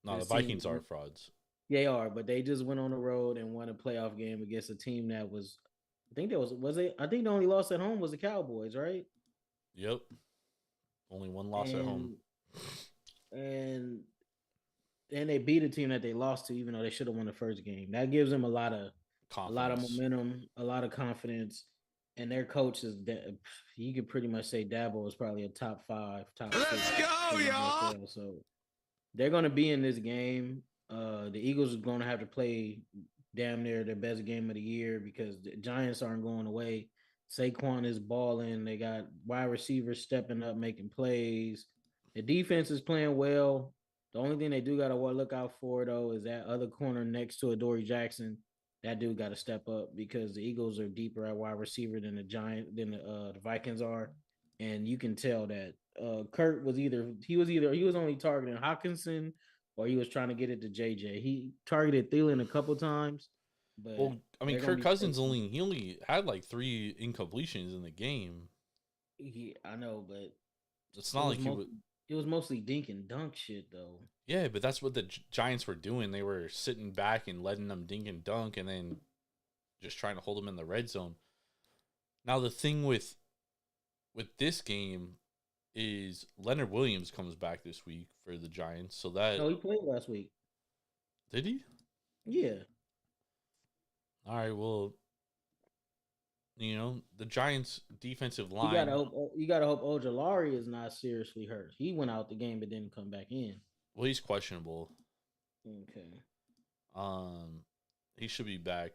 no, the Vikings are frauds. They are, but they just went on the road and won a playoff game against a team that was, I think the only loss at home was the Cowboys, right? Yep. Only one loss at home. And they beat a team that they lost to, even though they should have won the first game. That gives them a lot of momentum, a lot of confidence. And their coach is, you could pretty much say Dabo is probably a top 5, top 6. Let's go, y'all! So they're going to be in this game. The Eagles are going to have to play damn near their best game of the year because the Giants aren't going away. Saquon is balling. They got wide receivers stepping up, making plays. The defense is playing well. The only thing they do got to look out for though is that other corner next to Adoree Jackson. That dude got to step up because the Eagles are deeper at wide receiver than the Vikings are, and you can tell that Kurt was he was only targeting Hawkinson or he was trying to get it to JJ. He targeted Thielen a couple times, but Well, I mean, they're gonna Kirk be Cousins facing. only had like 3 incompletions in the game. I know, but It's it not was like he most would. it was mostly dink and dunk shit though. Yeah, but that's what the Giants were doing. They were sitting back and letting them dink and dunk, and then just trying to hold them in the red zone. Now the thing with this game is Leonard Williams comes back this week for the Giants. So that No, he played last week. did he? Yeah, All right. Well, the Giants' defensive you gotta line. hope. You gotta hope Ojolari is not seriously hurt. He went out the game but didn't come back in. Well, he's questionable. Okay. Um, he should be back.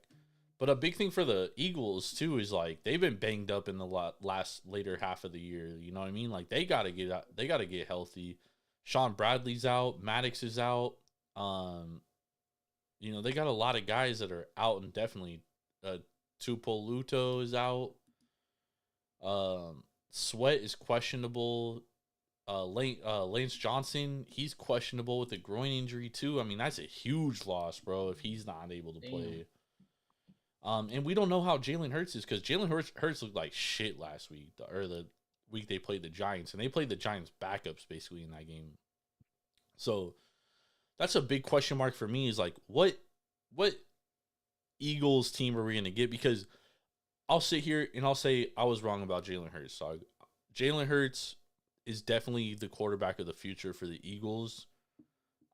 But a big thing for the Eagles too is like they've been banged up in the last later half of the year. You know what I mean? Like they gotta get out, they gotta get healthy. Sean Bradley's out, Maddox is out. Um, they got a lot of guys that are out and definitely. Tupoluto is out. Sweat is questionable. Lance Johnson, he's questionable with a groin injury too. I mean, that's a huge loss, bro, if he's not able to play. And we don't know how Jalen Hurts is because Jalen Hurts looked like shit last week, or the week they played the Giants, and they played the Giants backups basically in that game. So that's a big question mark for me. Is like what Eagles team are we gonna get? Because I'll sit here and I'll say I was wrong about Jalen Hurts. So Jalen Hurts is definitely the quarterback of the future for the Eagles.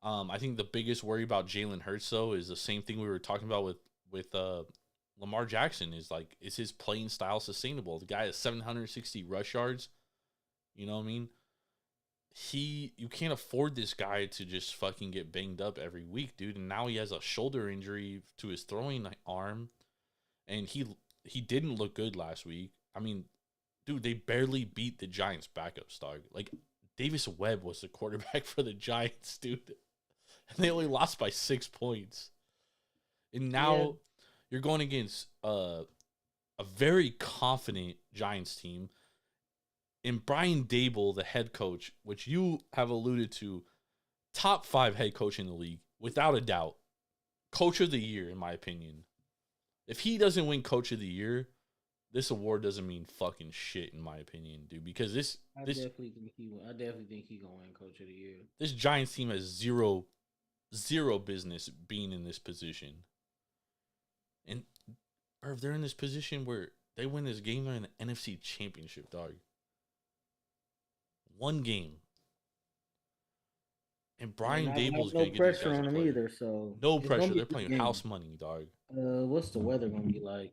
I think the biggest worry about Jalen Hurts though is the same thing we were talking about with Lamar Jackson. Is his playing style sustainable? The guy has 760 rush yards. You know what I mean? You can't afford this guy to just fucking get banged up every week, dude. And now he has a shoulder injury to his throwing arm, and he didn't look good last week. I mean, dude, they barely beat the Giants' backups, dog. Like Davis Webb was the quarterback for the Giants, dude, and they only lost by 6 points. And now you're going against a very confident Giants team. And Brian Daboll, the head coach, which you have alluded to, top 5 head coach in the league, without a doubt. Coach of the year, in my opinion. If he doesn't win coach of the year, this award doesn't mean fucking shit, in my opinion, dude. Because I definitely think he will. I definitely think he gonna win coach of the year. This Giants team has zero business being in this position. And bro, if they're in this position where they win this game, they're in the NFC Championship, dog. One game. And Brian Daboll's no gonna get these pressure guys to on him play. either. So No it's gonna pressure. be They're a good playing game. house money, dog. What's the weather gonna be like?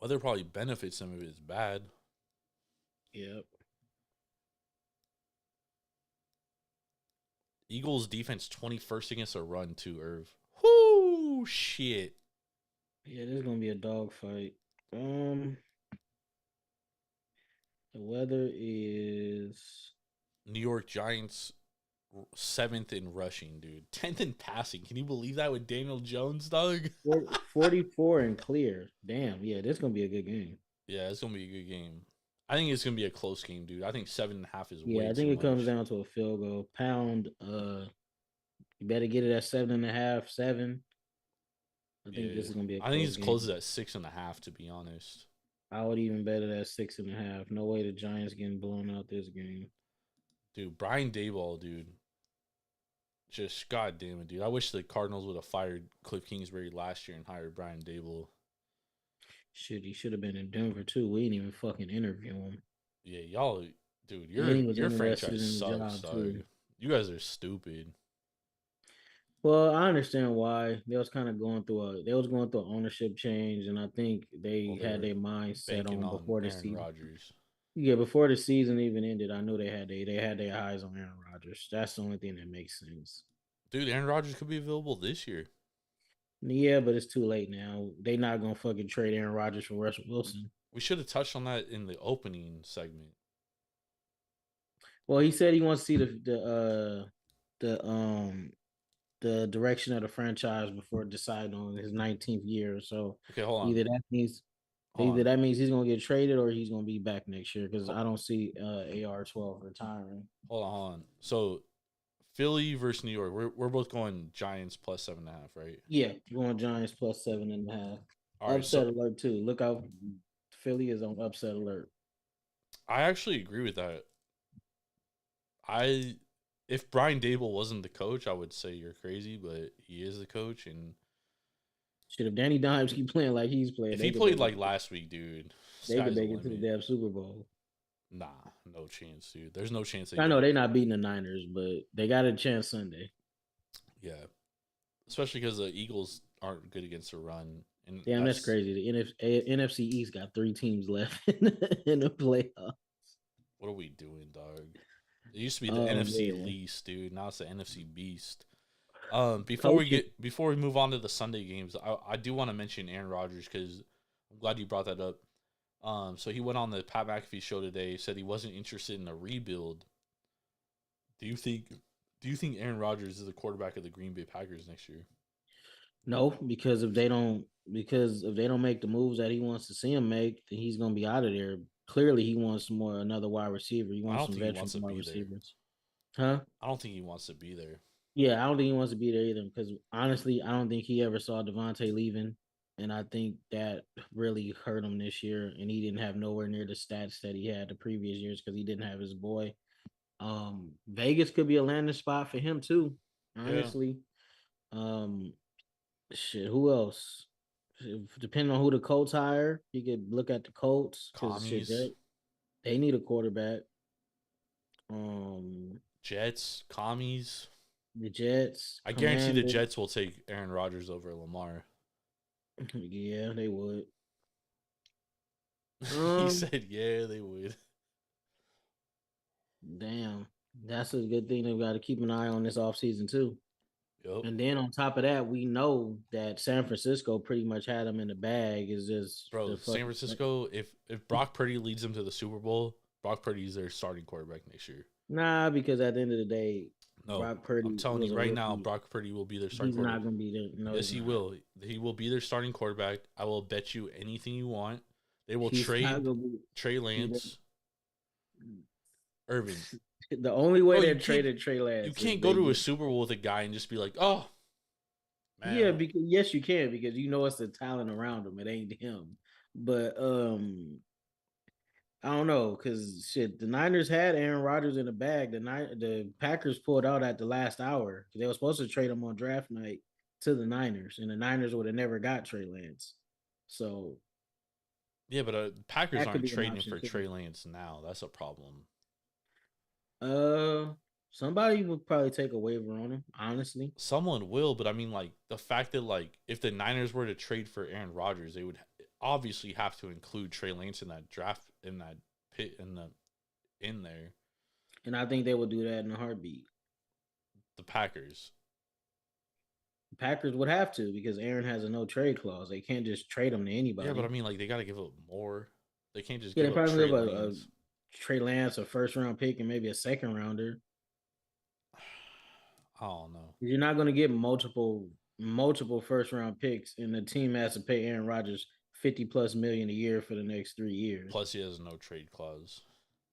Weather probably benefits them if it's bad. Yep. Eagles defense 21st against a run too, Irv. Whoo, shit. Yeah, this is gonna be a dogfight. The weather is New York Giants 7th in rushing, dude. 10th in passing. Can you believe that with Daniel Jones, dog? 44 and clear. Damn, yeah, this is gonna be a good game. Yeah, it's gonna be a good game. I think it's gonna be a close game, dude. I think 7.5 is Yeah, way I too think it comes much. down to a field goal. Pound, you better get it at 7.5, 7. I think Yeah, this is gonna be a I think close it's game. closes at 6.5. To be honest, I would even bet it at 6.5. No way the Giants getting blown out this game. dude. Brian Daboll, dude. Just goddamn it, dude. I wish the Cardinals would have fired Cliff Kingsbury last year and hired Brian Daboll. Shit, he should have been in Denver too. We didn't even fucking interview him. Yeah, y'all, dude. And he was Your interested franchise in the sucks, job dog. too. You guys are stupid. Well, I understand why they was kind of going through an ownership change, and I think Well, they they had were their mind set banking on on before the Aaron season. Rodgers. Yeah, before the season even ended, I knew they had their eyes on Aaron Rodgers. That's the only thing that makes sense. Dude, Aaron Rodgers could be available this year. Yeah, but it's too late now. They not gonna fucking trade Aaron Rodgers for Russell Wilson. We should have touched on that in the opening segment. Well, he said he wants to see the the direction of the franchise before deciding on his 19th year. So Okay, hold on, either that means hold on. he's gonna get traded or he's gonna be back next year because I don't see AR-12 retiring. Hold on. So Philly versus New York. We're both going Giants plus 7.5, right? Yeah, going Giants plus 7.5. All right. Upset So alert too. Look out, Philly is on upset alert. I actually agree with that. I if Brian Dable wasn't the coach, I would say you're crazy, but he is the coach, and Shit, if Danny Dimes keep playing like he's playing, if he played like last week, dude, they could sky's the make it to the limit. damn Super Bowl. Nah, no chance, dude. There's no chance they I get know it. they're not beating the Niners, but they got a chance Sunday. Yeah, especially because the Eagles aren't good against the run, and Damn, that's that's crazy. The NFC East got 3 teams left in the playoff. what are we doing, dog? It used to be the Oh NFC man, least, dude. Now it's the NFC beast. coaching. Before we move on to the Sunday games, I do want to mention Aaron Rodgers because I'm glad you brought that up. So he went on the Pat McAfee show today, said he wasn't interested in a rebuild. Do you think Aaron Rodgers is the quarterback of the Green Bay Packers next year? No, because if they don't make the moves that he wants to see him make, then he's gonna be out of there. Clearly, he wants another wide receiver. He I wants don't some think he veteran wants to wide be there. receivers, huh? I don't think he wants to be there. Yeah, I don't think he wants to be there either. Because honestly, I don't think he ever saw Devontae leaving, and I think that really hurt him this year. And he didn't have nowhere near the stats that he had the previous years because he didn't have his boy. Vegas could be a landing spot for him too. Yeah, Honestly, um, shit. Who else? Depending on who the Colts hire, he could look at the Colts because shit, commies, they need a quarterback. Um, Jets, commies. the Jets, I guarantee the Commanders. Jets will take Aaron Rodgers over Lamar. Yeah, they would. He Um, said, "Yeah, they would." Damn, that's a good thing. They've got to keep an eye on this offseason too. Yep, And then on top of that, we know that San Francisco pretty much had them in the bag. Is just bro. the San fucking Francisco. If Brock Purdy leads them to the Super Bowl, Brock Purdy's their starting quarterback next year. nah, because at the end of the day, No, Brock I'm Purdy telling was you a right now, rookie. Brock Purdy will be their starting He's quarterback. not gonna be there. No, Yes, he's he not. will. He will be their starting quarterback. I will bet you anything you want. They will He's not trade gonna be. Trey He, Lance, Irvin. the only way Bro, they traded Trey you Lance is can't go they to a get. Super Bowl with a guy and just be like, oh Yeah, man, because yes, you can because you know it's the talent around him. It ain't him. But I don't know because shit, the Niners had Aaron Rodgers in the bag. The Packers pulled out at the last hour. They were supposed to trade him on draft night to the Niners, and the Niners would have never got Trey Lance. So yeah, but Packers that could aren't be an trading option for too. Trey Lance now. That's a problem. Uh, Somebody would probably take a waiver on him. Honestly, Someone will, but I mean, like the fact that like if the Niners were to trade for Aaron Rodgers, they would obviously have to include Trey Lance in that draft in that pit in there. and I think they would do that in a heartbeat. The Packers. The Packers would have to because Aaron has a no trade clause. They can't just trade him to Yeah, but I anybody. mean, like they got to give up more. They can't just Yeah, give they up probably Trey have a Lance. Trey Lance, a first round pick, and maybe a second rounder. I don't know. You're not going to get multiple first round picks, and the team has to pay Aaron Rodgers 50 plus million a year for the next 3 years, Plus, he has no trade clause.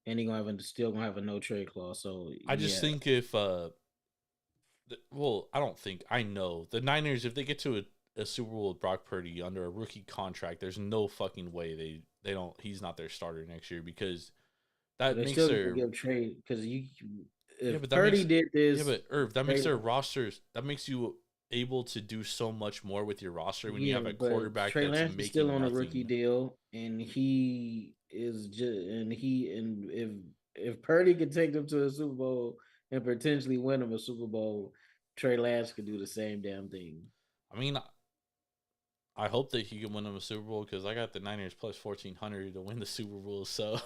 and still gonna have a no trade clause. So I just yeah, think if well, I don't think I know the Niners if they get to a Super Bowl with Brock Purdy under a rookie contract, there's no fucking way they don't. He's not their starter next year because but that they makes still gonna their give trade because you yeah, if but that Purdy makes did yeah, this, but Irv, that makes trade, their rosters. That makes you able to do so much more with your roster when you yeah, have a but quarterback Trey that's Lance is still making on a rookie nothing. deal, and he is just and if Purdy could take them to a Super Bowl and potentially win them a Super Bowl, Trey Lance could do the same damn thing. I mean, I hope that he can win them a Super Bowl because I got the Niners plus 1,400 to win the Super Bowl. So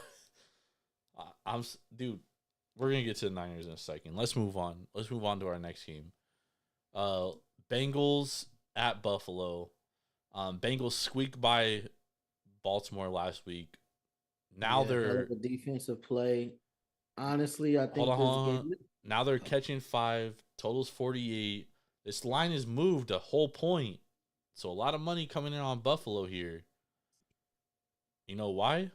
dude. We're gonna get to the Niners in a second. Let's move on. Let's move on to our next game. Uh, Bengals at Buffalo. Bengals squeaked by Baltimore last week. Now Yeah, hell they're of a defensive play. Honestly, I Hold think on, this hold on. game. Now they're catching 5. Total's 48. This line is moved a whole point. So a lot of money coming in on Buffalo here. You know why?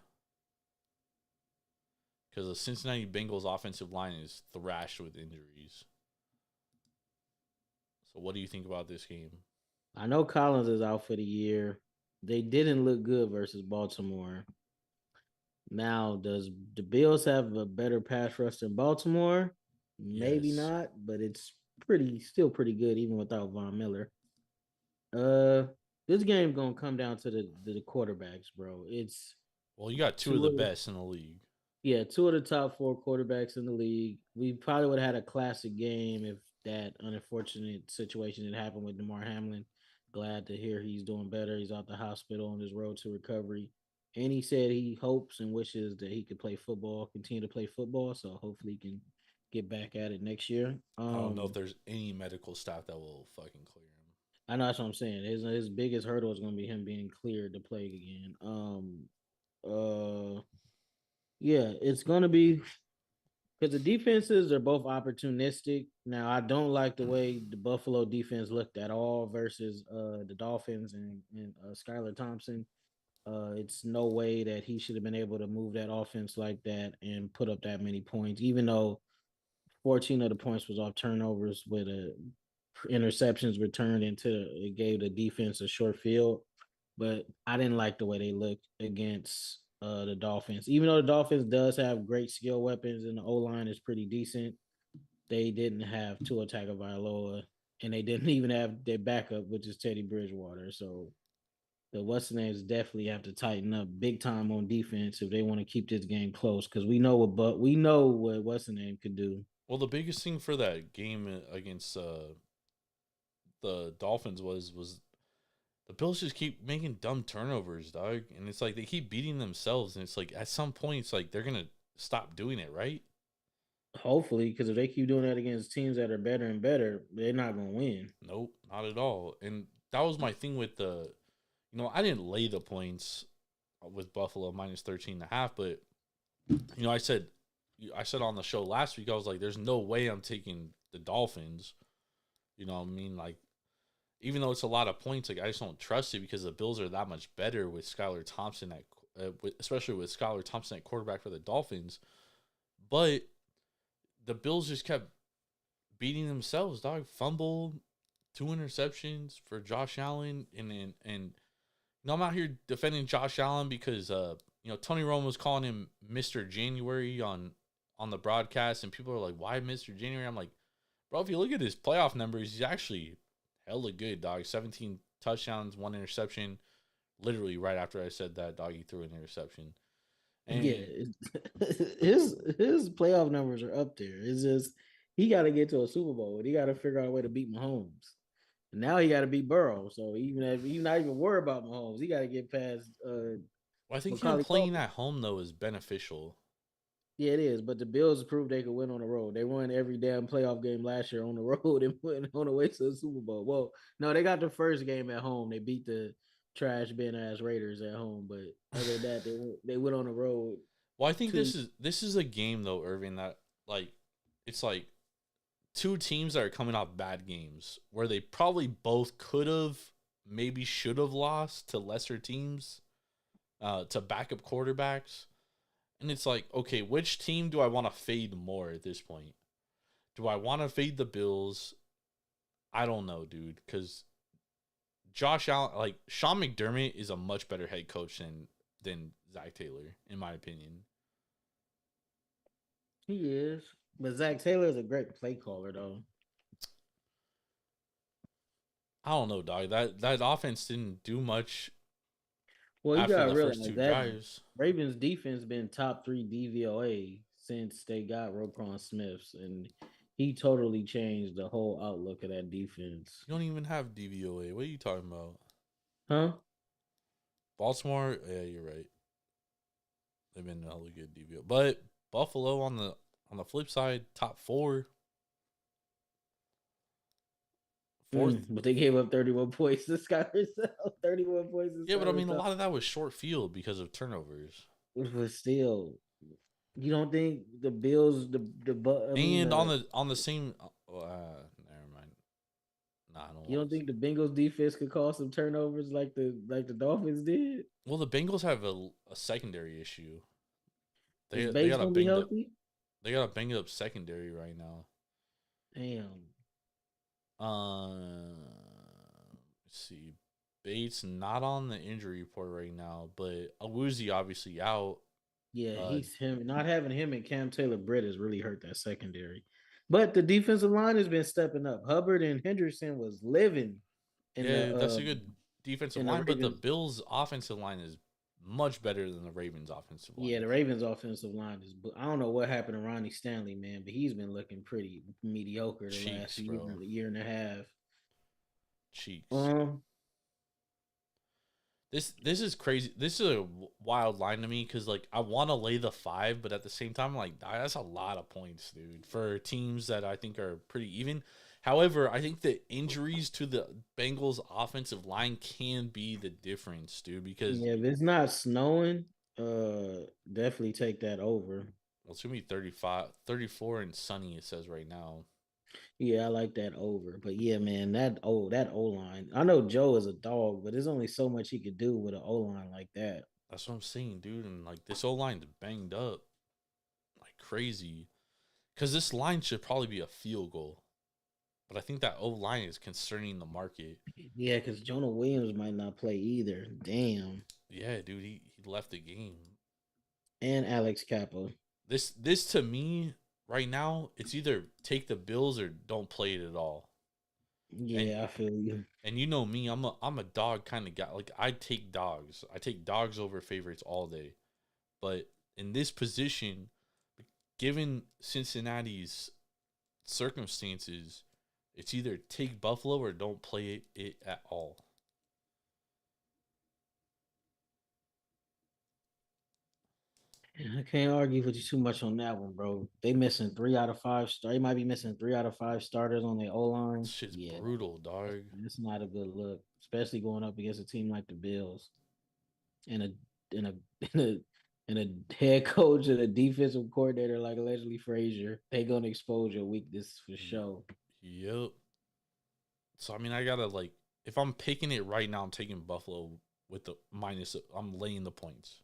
Because the Cincinnati Bengals offensive line is thrashed with injuries. So what do you think about this game? I know Collins is out for the year. They didn't look good versus Baltimore. Now, does the Bills have a better pass rush than Baltimore? Maybe Yes. not, but it's still pretty good even without Von Miller. Uh, this game gonna come down to the quarterbacks, bro. It's Well, you got 2 of two the of the best in the league. yeah, two of the top four quarterbacks in the league. We probably would have had a classic game if that unfortunate situation had happened with Damar Hamlin. Glad to hear he's doing better. He's out the hospital on his road to recovery. And he said he hopes and wishes that he could play football, continue to play football. So hopefully he can get back at it next year. I don't know if there's any medical staff that will fucking clear him. I know that's what I'm saying. His biggest hurdle is gonna be him being cleared to play again. Uh yeah, it's gonna be because the defenses are both opportunistic. Now, I don't like the way the Buffalo defense looked at all versus the Dolphins and Skylar Thompson. It's no way that he should have been able to move that offense like that and put up that many points, even though 14 of the points was off turnovers with interceptions returned into it gave the defense a short field. But I didn't like the way they looked against the Dolphins. Even though the Dolphins does have great skill weapons and the O line is pretty decent, they didn't have Tua Tagovailoa, and they didn't even have their backup, which is Teddy Bridgewater. So the Western names definitely have to tighten up big time on defense if they want to keep this game close. Because we know what Western name could do. Well, the biggest thing for that game against the Dolphins was the Bills just keep making dumb turnovers, dog, and it's like they keep beating themselves, and it's like at some point it's like they're gonna stop doing it, right? Hopefully, because if they keep doing that against teams that are better and better, they're not gonna win. Nope, not at all. And that was my thing with I didn't lay the points with Buffalo minus 13.5, but I said on the show last week, I was like, there's no way I'm taking the Dolphins. You know what I mean? Like, even though it's a lot of points, like I just don't trust it because the Bills are that much better with Skylar Thompson especially with Skylar Thompson at quarterback for the Dolphins. But the Bills just kept beating themselves, dog. Fumbled, 2 interceptions for Josh Allen, and I'm out here defending Josh Allen because Tony Romo was calling him Mr. January on the broadcast, and people are like, "Why Mr. January?" I'm like, bro, if you look at his playoff numbers, he's actually hella good, dog. 17 touchdowns, 1 interception. Literally right after I said that, dog, he threw an interception. And Yeah, his playoff numbers are up there. It's just he got to get to a Super Bowl and he got to figure out a way to beat Mahomes. And now he got to beat Burrow. So even if he's not even worried about Mahomes, he got to get past I think him Macaulay playing Culkin. at home though is beneficial. Yeah, it is. But the Bills proved they could win on the road. They won every damn playoff game last year on the road and went on the way to the Super Bowl. Well, no, they got the first game at home. They beat the trash bin ass Raiders at home. But other than that, they went on the road. Well, I think To this is a game though, Irving, that like it's like two teams that are coming off bad games where they probably both could have, maybe should have lost to lesser teams, to backup quarterbacks. And it's like, okay, which team do I want to fade more at this point? Do I want to fade the Bills? I don't know, dude, because Josh Allen, like Sean McDermott, is a much better head coach than Zach Taylor, in my opinion. He is. But Zach Taylor is a great play caller, though. I don't know, dog. That offense didn't do much Well, you after gotta the first realize two that drives. Ravens defense been top three DVOA since they got Roquan Smiths, and he totally changed the whole outlook of that defense. You don't even have DVOA. What are you talking about? Huh? Baltimore? Yeah, you're right. They've been hella good DVOA. But Buffalo on the flip side, top four. Fourth. But they gave up 31 points to Scott herself. 31 points to Yeah, but I Scott mean a herself. lot of that was short field because of turnovers. Which was still You don't think the Bills, I mean, And on the same, never mind. Nah, I don't you want don't to. think the Bengals defense could cause some turnovers like the Dolphins did? Well, the Bengals have a secondary issue. Is They Bates got a gonna be banged up healthy? they got a banged up secondary right now. Damn. Let's see, Bates not on the injury report right now, but Awuzie obviously out. Yeah, Uh, he's him. Not having him and Cam Taylor Britt has really hurt that secondary. But the defensive line has been stepping up. Hubbard and Henderson was living in yeah, the that's a good defensive in the line, but the Ravens. Bills' offensive line is much better than the Ravens' offensive Yeah, line. the Ravens offensive line is. I don't know what happened to Ronnie Stanley, man, but he's been looking pretty mediocre the last Cheeks, bro. year and a half. Cheeks. Um, This is crazy. This is a wild line to me because like I want to lay the 5, but at the same time, like that's a lot of points, dude, for teams that I think are pretty even. However, I think the injuries to the Bengals offensive line can be the difference, dude, because yeah, if it's not snowing, definitely take that over. well, it's gonna be 35, 34, and sunny. It says right now. Yeah, I like that over. But yeah, man, that O line. I know Joe is a dog, but there's only so much he could do with an O line like that. That's what I'm saying, dude. And like this O line's banged up like crazy. Because this line should probably be a field goal. But I think that O line is concerning the market. Yeah, because Jonah Williams might not play either. Damn. Yeah, dude, he left the game. And Alex Kappa. This to me right now, it's either take the Bills or don't play it at all. And Yeah, I feel you. and you know me, I'm a dog kind of guy. Like I take dogs. I take dogs over favorites all day. But in this position, given Cincinnati's circumstances, it's either take Buffalo or don't play it at all. I can't argue with you too much on that one, bro. They missing 3 out of 5. They might be missing 3 out of 5 starters on their O line. Shit's Yeah, brutal, dog. that's not a good look, especially going up against a team like the Bills and a and a and a, and a head coach and a defensive coordinator like allegedly Frazier. They gonna expose your weakness for sure. Yep. So I mean, I gotta like, if I'm picking it right now, I'm taking Buffalo with the minus. I'm laying the points.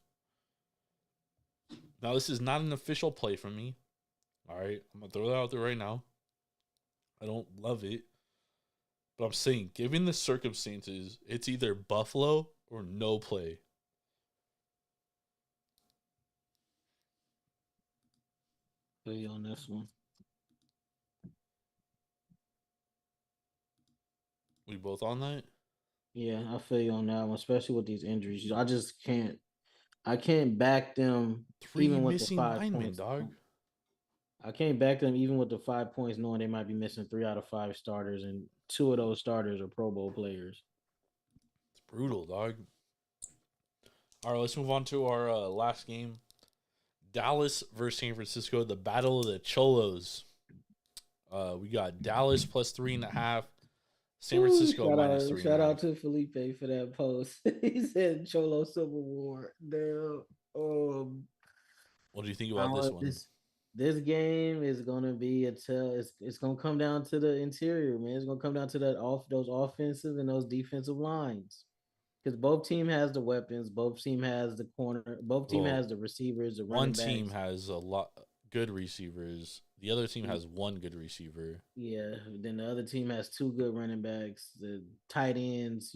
Now this is not an official play from me. All right, I'm gonna throw that out there right now. I don't love it, but I'm saying, given the circumstances, it's either Buffalo or no play. Feel you on this one. We both on that? Yeah, I feel you on that one, especially with these injuries. I just can't. I can't back them Three even with the missing 5 points. linemen, dog. I can't back them even with the 5 points, knowing they might be missing 3 out of 5 starters, and 2 of those starters are Pro Bowl players. It's brutal, dog. All right, let's move on to our last game. Dallas versus San Francisco, the battle of the Cholos. We got Dallas plus 3.5. San Francisco Shout minus out, three and a shout half. out to Felipe for that post. He said Cholo Civil War. Damn. What do you think I about this don't, one? this game is gonna be a tell. It's gonna come down to the interior, man. It's gonna come down to those offensive and those defensive lines. Because both team has the weapons, both team has the corner, both team Well, has the receivers, the one running team backs. has a lot good receivers. The other team has one good receiver. Yeah, then the other team has 2 good running backs, the tight ends.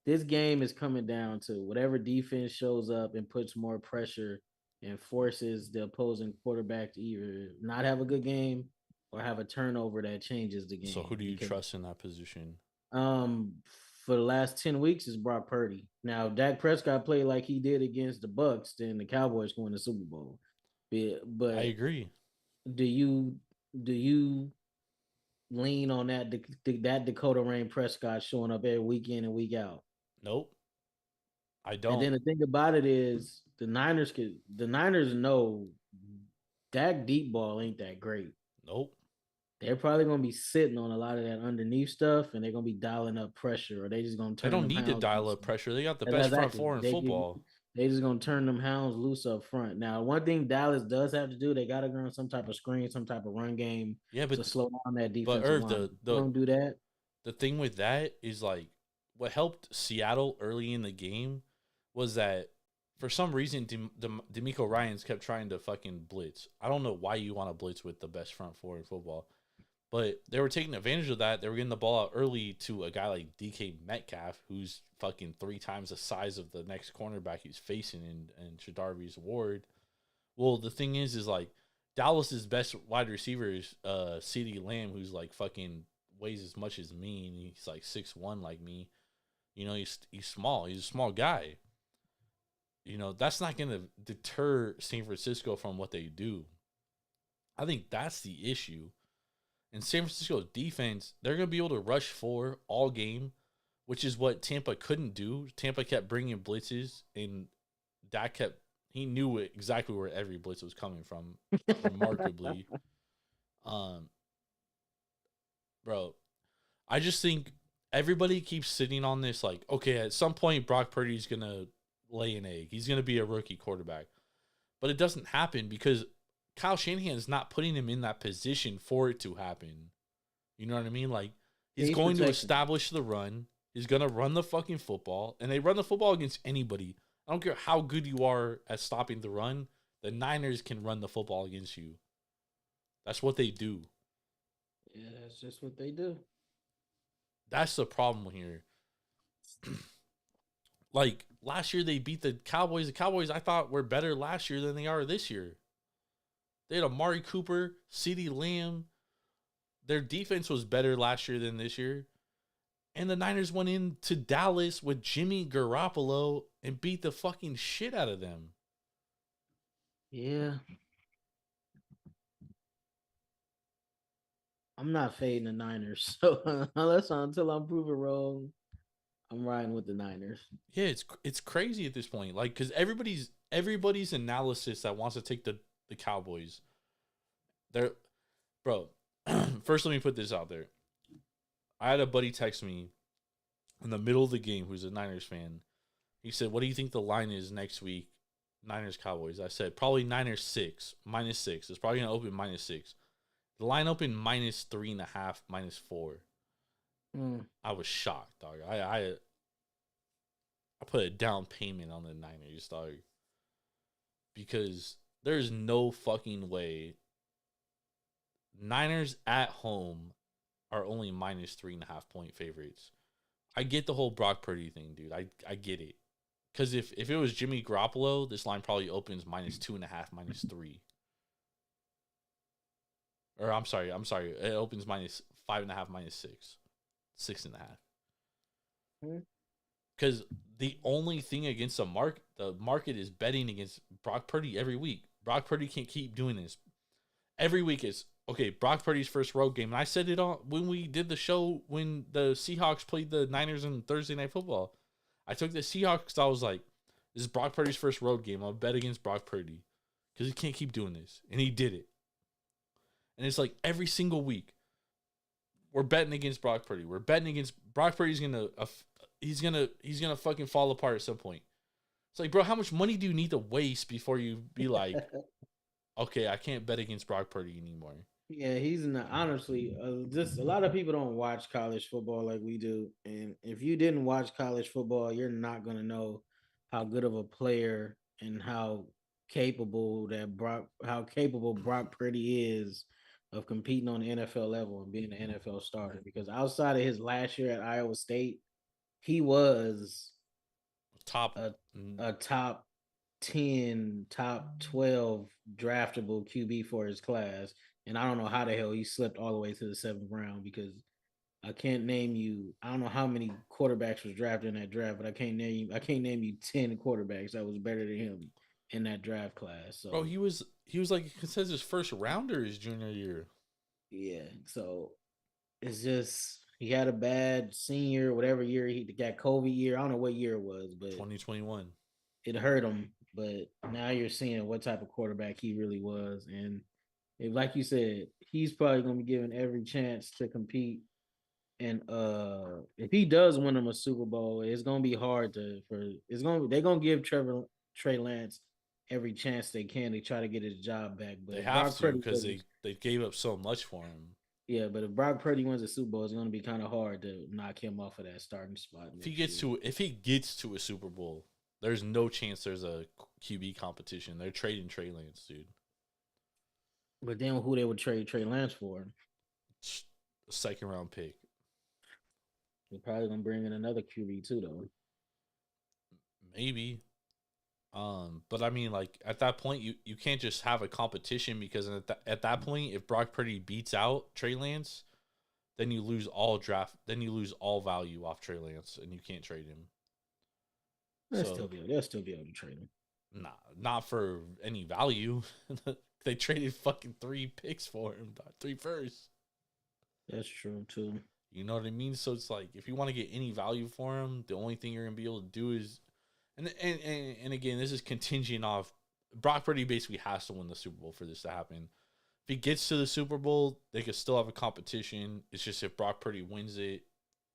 This game is coming down to whatever defense shows up and puts more pressure and forces the opposing quarterback to either not have a good game or have a turnover that changes the So who game. do you Because trust in that position? um for the last 10 weeks is Brock Purdy. Now, if Dak Prescott played like he did against the Bucks, then the Cowboys win the Super Bowl. I But agree. do you do you lean on that Dakota Rain Prescott showing up every week in and week out? Nope, I And don't. then the thing about it is the Niners know Dak deep ball ain't that great. Nope. They're probably gonna be sitting on a lot of that underneath stuff, and they're gonna be dialing up pressure, or they just gonna They turn don't the need to pounds. dial up pressure. They got the best front Exactly. four in They give football. They just gonna turn them hounds loose up front. Now, one thing Dallas does have to do, they gotta run some type of screen, some type of run game Yeah, to slow down that but defensive Irv, line. the If they the don't do that. the thing with that is like what helped Seattle early in the game was that for some reason D'Amico Ryans kept trying to fucking blitz. I don't know why you want to blitz with the best front four in football, but they were taking advantage of that. They were getting the ball out early to a guy like DK Metcalf, who's fucking 3 times the size of the next cornerback he's facing in Shadarvi's Ward. Well, the thing is like Dallas's best wide receiver is CeeDee Lamb, who's like fucking weighs as much as me, and he's like 6'1" like me. You know, he's small. He's a small guy. You know, that's not gonna deter San Francisco from what they do. I think that's the issue. In San Francisco's defense, they're gonna be able to rush 4 all game, which is what Tampa couldn't do. Tampa kept bringing blitzes, and Dak kept he knew exactly where every blitz was coming from, remarkably. Um, bro, I just think everybody keeps sitting on this like, okay, at some point Brock Purdy's gonna lay an egg. He's gonna be a rookie quarterback, but it doesn't happen because Kyle Shanahan is not putting him in that position for it to happen. You know what I mean? Like he's going to establish the run. He's gonna run the fucking football, and they run the football against anybody. I don't care how good you are at stopping the run. The Niners can run the football against you. That's what they do. Yeah, that's just what they do. That's the problem here. Like last year, they beat the Cowboys. The Cowboys, I thought, were better last year than they are this year. They had Amari Cooper, CeeDee Lamb. Their defense was better last year than this year. And the Niners went into Dallas with Jimmy Garoppolo and beat the fucking shit out of them. Yeah. I'm not fading the Niners. So until I'm proven wrong, I'm riding with the Niners. Yeah, it's crazy at this point. Like, because everybody's analysis that wants to take the Cowboys, they're bro. First, let me put this out there. I had a buddy text me in the middle of the game who's a Niners fan. He said, "What do you think the line is next week? Niners Cowboys." I said, "Probably Niners -6. It's probably gonna open -6." The line opened -3.5, -4. I was shocked, dog. I put a down payment on the Niners, dog, because there's no fucking way Niners at home are only -3.5 point favorites. I get the whole Brock Purdy thing, dude. I get it. Because if it was Jimmy Garoppolo, this line probably opens -2.5, -3. Or I'm sorry. It opens -5.5, -6, 6.5. Because the only thing against the market is betting against Brock Purdy every week. Brock Purdy can't keep doing this. Every week is okay. Brock Purdy's first road game, and I said it on when we did the show when the Seahawks played the Niners on Thursday Night Football. I took the Seahawks. I was like, "This is Brock Purdy's first road game. I'll bet against Brock Purdy because he can't keep doing this," and he did it. And it's like every single week, we're betting against Brock Purdy. We're betting against Brock Purdy's he's gonna fucking fall apart at some point. It's like, bro, how much money do you need to waste before you be like, okay, I can't bet against Brock Purdy anymore? Yeah, he's not. Honestly, just a lot of people don't watch college football like we do, and if you didn't watch college football, you're not gonna know how good of a player and how capable Brock Purdy is of competing on the NFL level and being an NFL starter. Because outside of his last year at Iowa State, he was Top. a top 10, top 12 draftable QB for his class. And I don't know how the hell he slipped all the way to the 7th round because I can't name you. I don't know how many quarterbacks was drafted in that draft, but I can't name you 10 quarterbacks that was better than him in that draft class. So bro, he was like it says his first rounder his junior year. yeah, so it's just he had a bad senior, whatever year he got COVID year. I don't know what year it was, but 2021. It hurt him. But now you're seeing what type of quarterback he really was, and if, like you said, he's probably going to be given every chance to compete. And if he does win him a Super Bowl, it's going to be hard they're going to give Trey Lance every chance they can. They try to get his job back, but They have to because they gave up so much for him. Yeah, but if Brock Purdy wins the Super Bowl, it's going to be kind of hard to knock him off of that starting spot. If he gets to a Super Bowl, there's no chance there's a QB competition. They're trading Trey Lance, dude. But then who they would trade Trey Lance for? A second round pick. They're probably gonna bring in another QB too, though. Maybe. But I mean, like at that point, you can't just have a competition because at that point, if Brock Purdy beats out Trey Lance, then you lose all value off Trey Lance, and you can't trade him. They'll still be able to trade him. Nah, not for any value. They traded fucking 3 picks for him, 3 firsts. That's true too. You know what I mean? So it's like if you want to get any value for him, the only thing you're gonna be able to do is, and again, this is contingent off Brock Purdy basically has to win the Super Bowl for this to happen. If he gets to the Super Bowl, they could still have a competition. It's just if Brock Purdy wins it,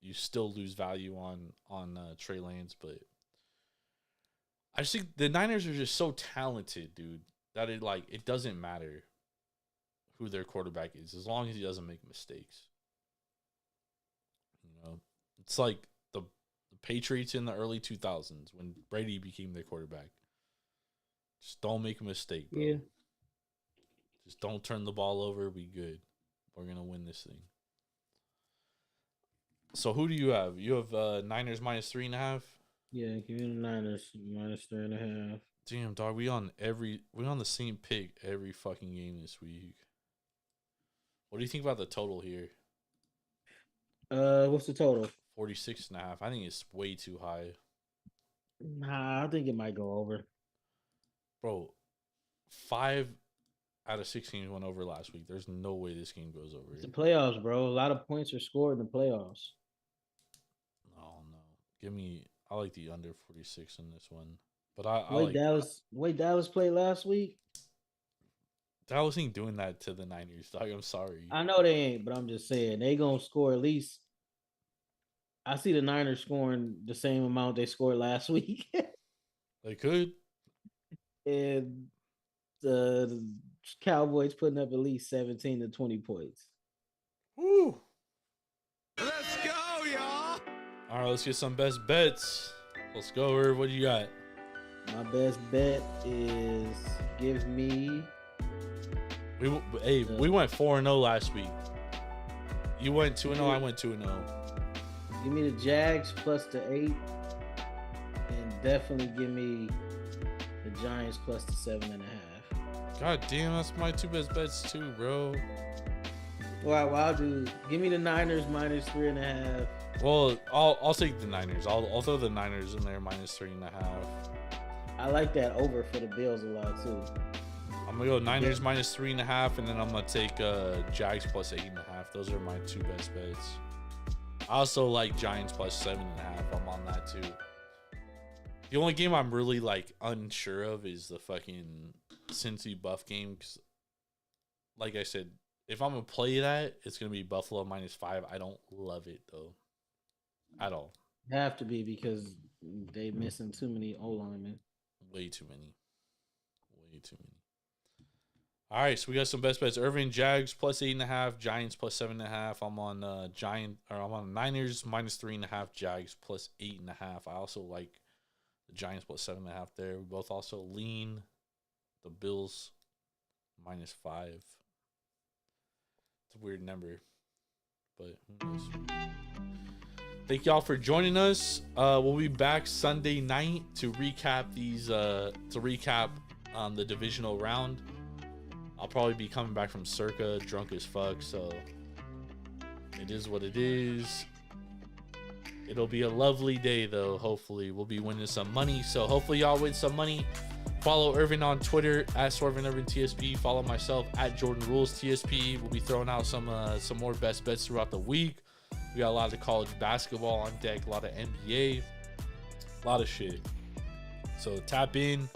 you still lose value on Trey Lance. But I just think the Niners are just so talented, dude, that it doesn't matter who their quarterback is as long as he doesn't make mistakes. You know, it's like the Patriots in the early 2000s when Brady became their quarterback. Just don't make a mistake, bro. Yeah. Just don't turn the ball over. Be good. We're gonna win this thing. So who do you have? You have Niners minus 3.5. Yeah, give me the Niners minus 3.5. Damn, dog. We on the same pick every fucking game this week. What do you think about the total here? What's the total? 46.5. I think it's way too high. Nah, I think it might go over. Bro, 5 out of 6 games went over last week. There's no way this game goes over. It's the playoffs, bro. A lot of points are scored in the playoffs. Oh no. I like the under 46 in this one. But Dallas played last week. Dallas ain't doing that to the Niners, dog. I'm sorry. I know they ain't, but I'm just saying they gonna score at least. I see the Niners scoring the same amount they scored last week. They could. And the Cowboys putting up at least 17 to 20 points. Woo! Let's go, y'all! All right, let's get some best bets. Let's go, Irv. What do you got? My best bet is give me. We went 4-0 last week. You went 2-0. I went 2-0. Give me the Jags plus the 8, and definitely give me the Giants plus the 7.5. God damn, that's my 2 best bets too, bro. Well, I'll do. Give me the Niners minus 3.5. Well, I'll take the Niners. I'll throw the Niners in there minus 3.5. I like that over for the Bills a lot too. I'm gonna go Niners minus 3.5, and then I'm gonna take Jags plus 8.5. Those are my 2 best bets. I also like Giants plus 7.5. I'm on that too. The only game I'm really unsure of is the fucking Cincy Buff game. Cause, like I said, if I'm gonna play that, it's gonna be Buffalo minus 5. I don't love it though, at all. Have to be because they missing too many O linemen. Way too many. All right, so we got some best bets. Irving Jags plus 8.5, Giants plus 7.5. I'm on Niners minus 3.5, Jags plus 8.5. I also like the Giants plus 7.5 there. We both also lean the Bills minus 5. It's a weird number, but who knows? Thank y'all for joining us. We'll be back Sunday night to recap the divisional round. I'll probably be coming back from Circa drunk as fuck, so it is what it is. It'll be a lovely day, though. Hopefully, we'll be winning some money. So hopefully, y'all win some money. Follow Irvin on Twitter at SwervinIrvinTSP. Follow myself at Jordan Rules TSP. We'll be throwing out some more best bets throughout the week. We got a lot of college basketball on deck, a lot of NBA, a lot of shit. So tap in.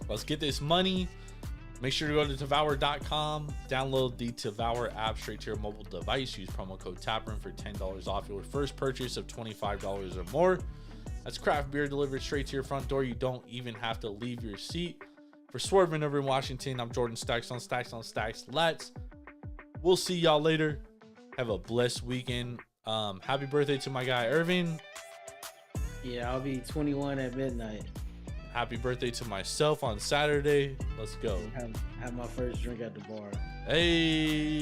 Let's get this money. Make sure to go to Devour.com, download the Devour app straight to your mobile device. Use promo code TAPROOM for $10 off your first purchase of $25 or more. That's craft beer delivered straight to your front door. You don't even have to leave your seat. For Swerving over in Washington, I'm Jordan Stacks on Stacks on Stacks. We'll see y'all later. Have a blessed weekend. Happy birthday to my guy Irving. Yeah, I'll be 21 at midnight. Happy birthday to myself on Saturday. Let's go. Have my first drink at the bar. Hey.